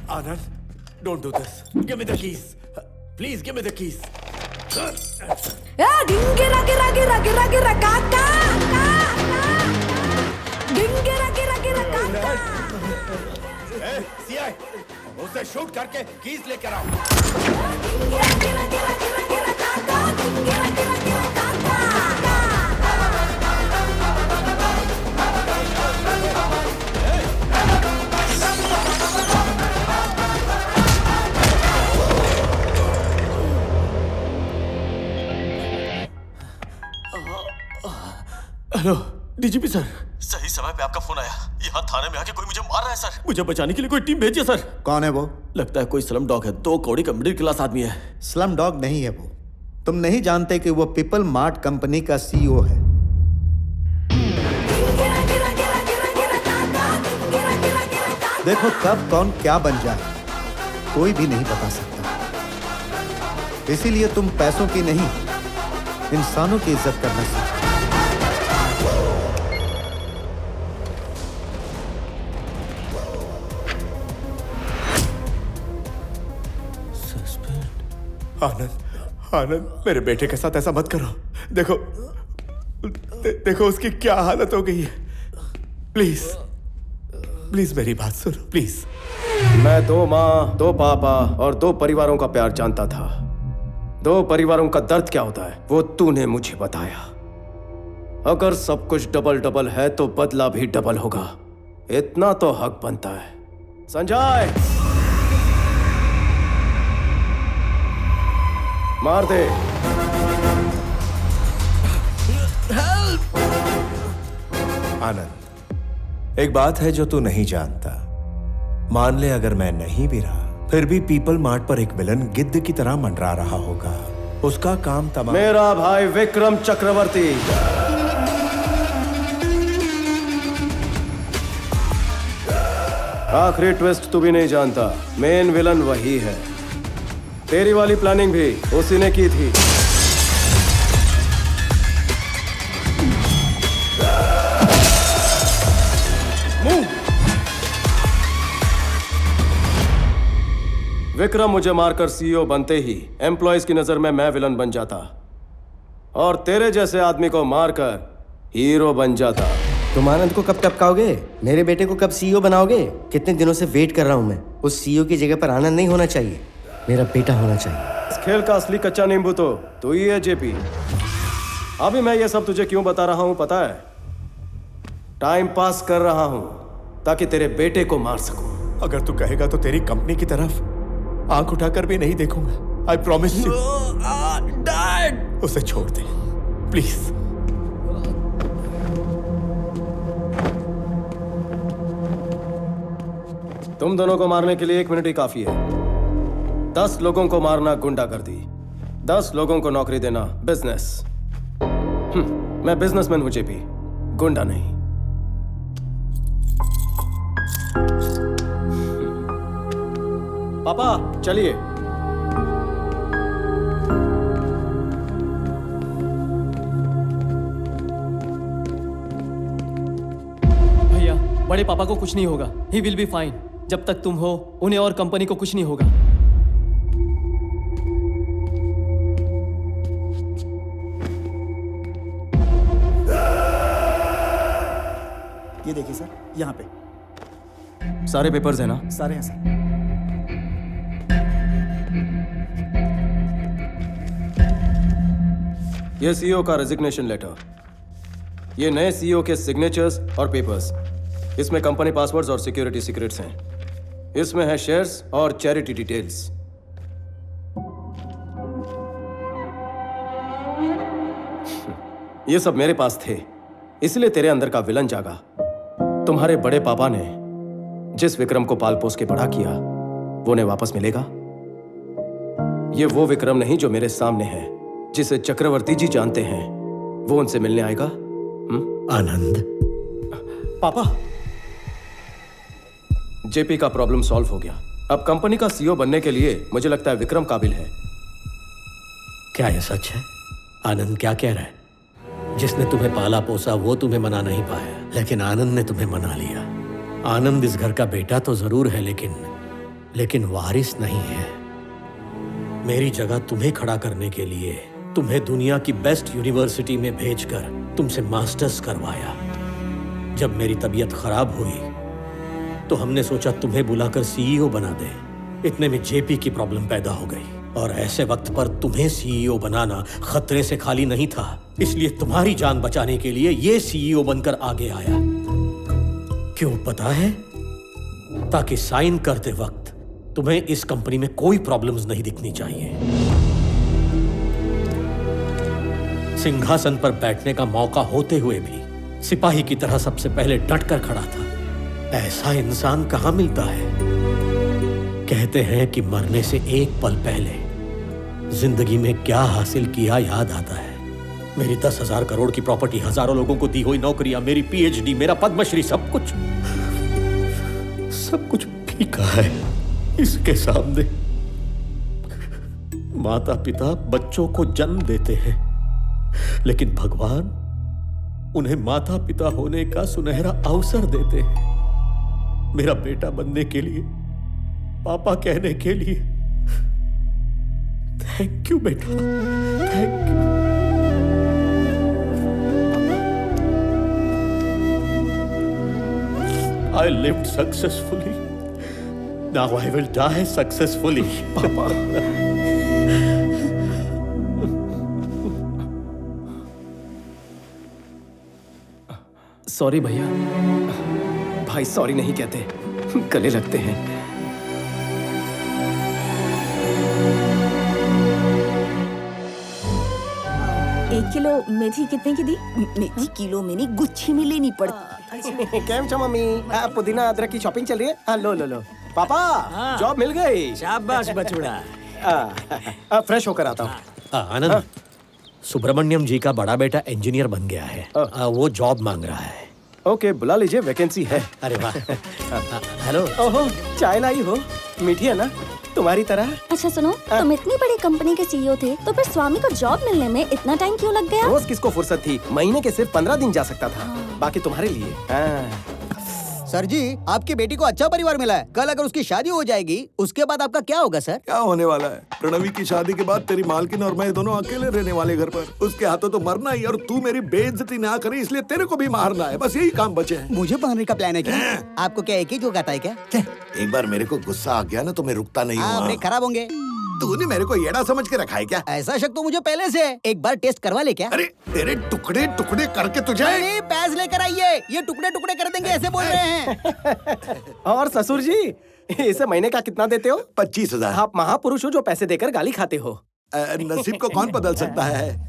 Anand, don't do this. Give me the keys. Please give me the keys. गिरा गिरा गिरा गिरा गिरा काका गिरा गिरा गिरा काका। सीआई, उसे शूट करके कीज लेकर आओ। गिरा गिरा गिरा गिरा गिरा काका गिरा गिरा गिरा काका। Hello DGP sir. सही समय पे आपका फोन आया। यहाँ थाने में आके कोई मुझे मार रहा है सर। मुझे बचाने के लिए कोई टीम भेजिए सर। कौन है वो? लगता है कोई स्लम डॉग है। 2 कौड़ी का मिडिल क्लास आदमी है। स्लम डॉग नहीं है वो। तुम नहीं जानते कि वो पीपल मार्ट कंपनी का सीईओ है। देखो कब कौन क्या बन जाए कोई भी नहीं बता सकता। इसीलिए तुम पैसों की नहीं इंसानों की इज्जत करना सीखो। आनंद, आनंद, मेरे बेटे के साथ ऐसा मत करो। देखो देखो उसकी क्या हालत हो गई है। प्लीज प्लीज मेरी बात सुनो प्लीज। मैं 2 माँ, 2 पापा और 2 परिवारों का प्यार जानता था। 2 परिवारों का दर्द क्या होता है वो तूने मुझे बताया। अगर सब कुछ डबल डबल है तो बदला भी डबल होगा। इतना तो हक बनता है। संजय, मार दे। आनंद, एक बात है जो तू नहीं जानता। मान ले अगर मैं नहीं भी रहा फिर भी पीपल मार्ट पर एक विलन गिद्ध की तरह मंडरा रहा होगा। उसका काम तमाम। मेरा भाई विक्रम चक्रवर्ती। आखिरी ट्विस्ट तू भी नहीं जानता। मेन विलन वही है। तेरी वाली प्लानिंग भी उसी ने की थी। विक्रम मुझे मारकर सीईओ बनते ही एम्प्लॉयज की नजर में मैं विलन बन जाता और तेरे जैसे आदमी को मारकर हीरो बन जाता। तुम आनंद को कब टपकाओगे? मेरे बेटे को कब सीईओ बनाओगे? कितने दिनों से वेट कर रहा हूं मैं। उस सीईओ की जगह पर आनंद नहीं होना चाहिए, मेरा बेटा होना चाहिए। इस खेल का असली कच्चा नींबू तो तू ही है जेपी। अभी मैं ये सब तुझे क्यों बता रहा हूं पता है? टाइम पास कर रहा हूं ताकि तेरे बेटे को मार सकूं। अगर तू कहेगा तो तेरी कंपनी की तरफ आंख उठाकर भी नहीं देखूंगा। I promise you. डैड, उसे छोड़ दे प्लीज। तुम दोनों को मारने के लिए 1 मिनट ही काफी है। 10 लोगों को मारना गुंडागर्दी, 10 लोगों को नौकरी देना बिजनेस। मैं बिजनेसमैन हूं जेपी, गुंडा नहीं। पापा चलिए। भैया, बड़े पापा को कुछ नहीं होगा। He will be fine. जब तक तुम हो, उन्हें और कंपनी को कुछ नहीं होगा। ये देखिए सर, यहाँ पे सारे पेपर्स हैं ना? सारे हैं सर। ये सीईओ का रेजिग्नेशन लेटर, ये नए सीईओ के सिग्नेचर्स और पेपर्स। इसमें कंपनी पासवर्ड्स और सिक्योरिटी सीक्रेट्स हैं। इसमें है शेयर्स और चैरिटी डिटेल्स। ये सब मेरे पास थे, इसलिए तेरे अंदर का विलन जागा। तुम्हारे बड़े पापा ने जिस विक्रम को पाल पोस के बड़ा किया, वो उन्हें वापस मिलेगा? ये वो विक्रम नहीं जो मेरे सामने है, जिसे चक्रवर्ती जी जानते हैं। वो उनसे मिलने आएगा? आनंद। पापा, जेपी का प्रॉब्लम सॉल्व हो गया। अब कंपनी का सीईओ बनने के लिए मुझे लगता है विक्रम काबिल है। क्या ये सच है? आनंद क्या कह रहा है? जिसने तुम्हें पाला पोसा वो तुम्हें मना नहीं पाया, लेकिन आनंद ने तुम्हें मना लिया। आनंद इस घर का बेटा तो जरूर है, लेकिन वारिस नहीं है। मेरी जगह तुम्हें खड़ा करने के लिए तुम्हें दुनिया की बेस्ट यूनिवर्सिटी में भेजकर तुमसे मास्टर्स करवाया। जब मेरी तबीयत खराब हुई तो हमने सोचा तुम्हें बुलाकर सीईओ बना दे। इतने में जेपी की प्रॉब्लम पैदा हो गई, और ऐसे वक्त पर तुम्हें सीईओ बनाना खतरे से खाली नहीं था। इसलिए तुम्हारी जान बचाने के लिए ये सीईओ बनकर आगे आया। क्यों पता है? ताकि साइन करते वक्त तुम्हें इस कंपनी में कोई प्रॉब्लम्स नहीं दिखनी चाहिए। सिंहासन पर बैठने का मौका होते हुए भी सिपाही की तरह सबसे पहले डटकर खड़ा था। ऐसा इंसान कहां मिलता है? कहते हैं कि मरने से एक पल पहले जिंदगी में क्या हासिल किया याद आता है। मेरी 10,000 करोड़ की प्रॉपर्टी, हजारों लोगों को दी हुई नौकरियां, मेरी पीएचडी, मेरा पद्मश्री, सब कुछ फीका है इसके सामने। माता पिता बच्चों को जन्म देते हैं, लेकिन भगवान उन्हें माता पिता होने का सुनहरा अवसर देते हैं। मेरा बेटा बनने के लिए, पापा कहने के लिए थैंक यू बेटा, thank you. I lived successfully. Now I will die successfully. Papa. Sorry भैया। भाई सॉरी नहीं कहते, गले लगते हैं। 1 किलो मेथी कितने की दी? मेथी किलो में नहीं, गुच्छी में लेनी पड़ती। केम छो मम्मी? पुदीना अदरक की शॉपिंग चल रही है? लो पापा, जॉब मिल गई। शाबाश बचुड़ा। फ्रेश होकर आता हूँ। आनंद, सुब्रमण्यम जी का बड़ा बेटा इंजीनियर बन गया है। वो जॉब मांग रहा है। ओके, बुला लीजिए, वैकेंसी है। अरे वाह। हेलो। ओहो, चाय लाई हो? मीठी है ना, तुम्हारी तरह। अच्छा सुनो, तुम इतनी बड़ी कंपनी के सीईओ थे, तो फिर स्वामी को जॉब मिलने में इतना टाइम क्यों लग गया? रोज किसको फुर्सत थी? महीने के सिर्फ 15 दिन जा सकता था। बाकी तुम्हारे लिए। सर जी, आपकी बेटी को अच्छा परिवार मिला है। कल अगर उसकी शादी हो जाएगी, उसके बाद आपका क्या होगा सर? क्या होने वाला है? प्रणवी की शादी के बाद तेरी मालकिन और मैं दोनों अकेले रहने वाले घर पर। उसके हाथों तो मरना ही, और तू मेरी बेइज्जती ना करे इसलिए तेरे को भी मारना है। बस यही काम बचे हैं। मुझे मारने का प्लान है क्या? आपको क्या एक ही जो आता है क्या? एक बार मेरे को गुस्सा आ गया ना तो मैं रुकता नहीं हूँ। ब्रेक खराब होंगे। तूने मेरे को येड़ा समझ के रखा है क्या? ऐसा शक तो मुझे पहले से है। एक बार टेस्ट करवा ले क्या? अरे तेरे टुकड़े टुकड़े करके तुझे। नहीं, पैस लेकर आइए, ये टुकड़े टुकड़े कर देंगे ऐसे बोल रहे हैं। और ससुर जी, इसे महीने का कितना देते हो? 25,000। आप महापुरुष हो जो पैसे देकर गाली खाते हो। नसीब को कौन बदल सकता है?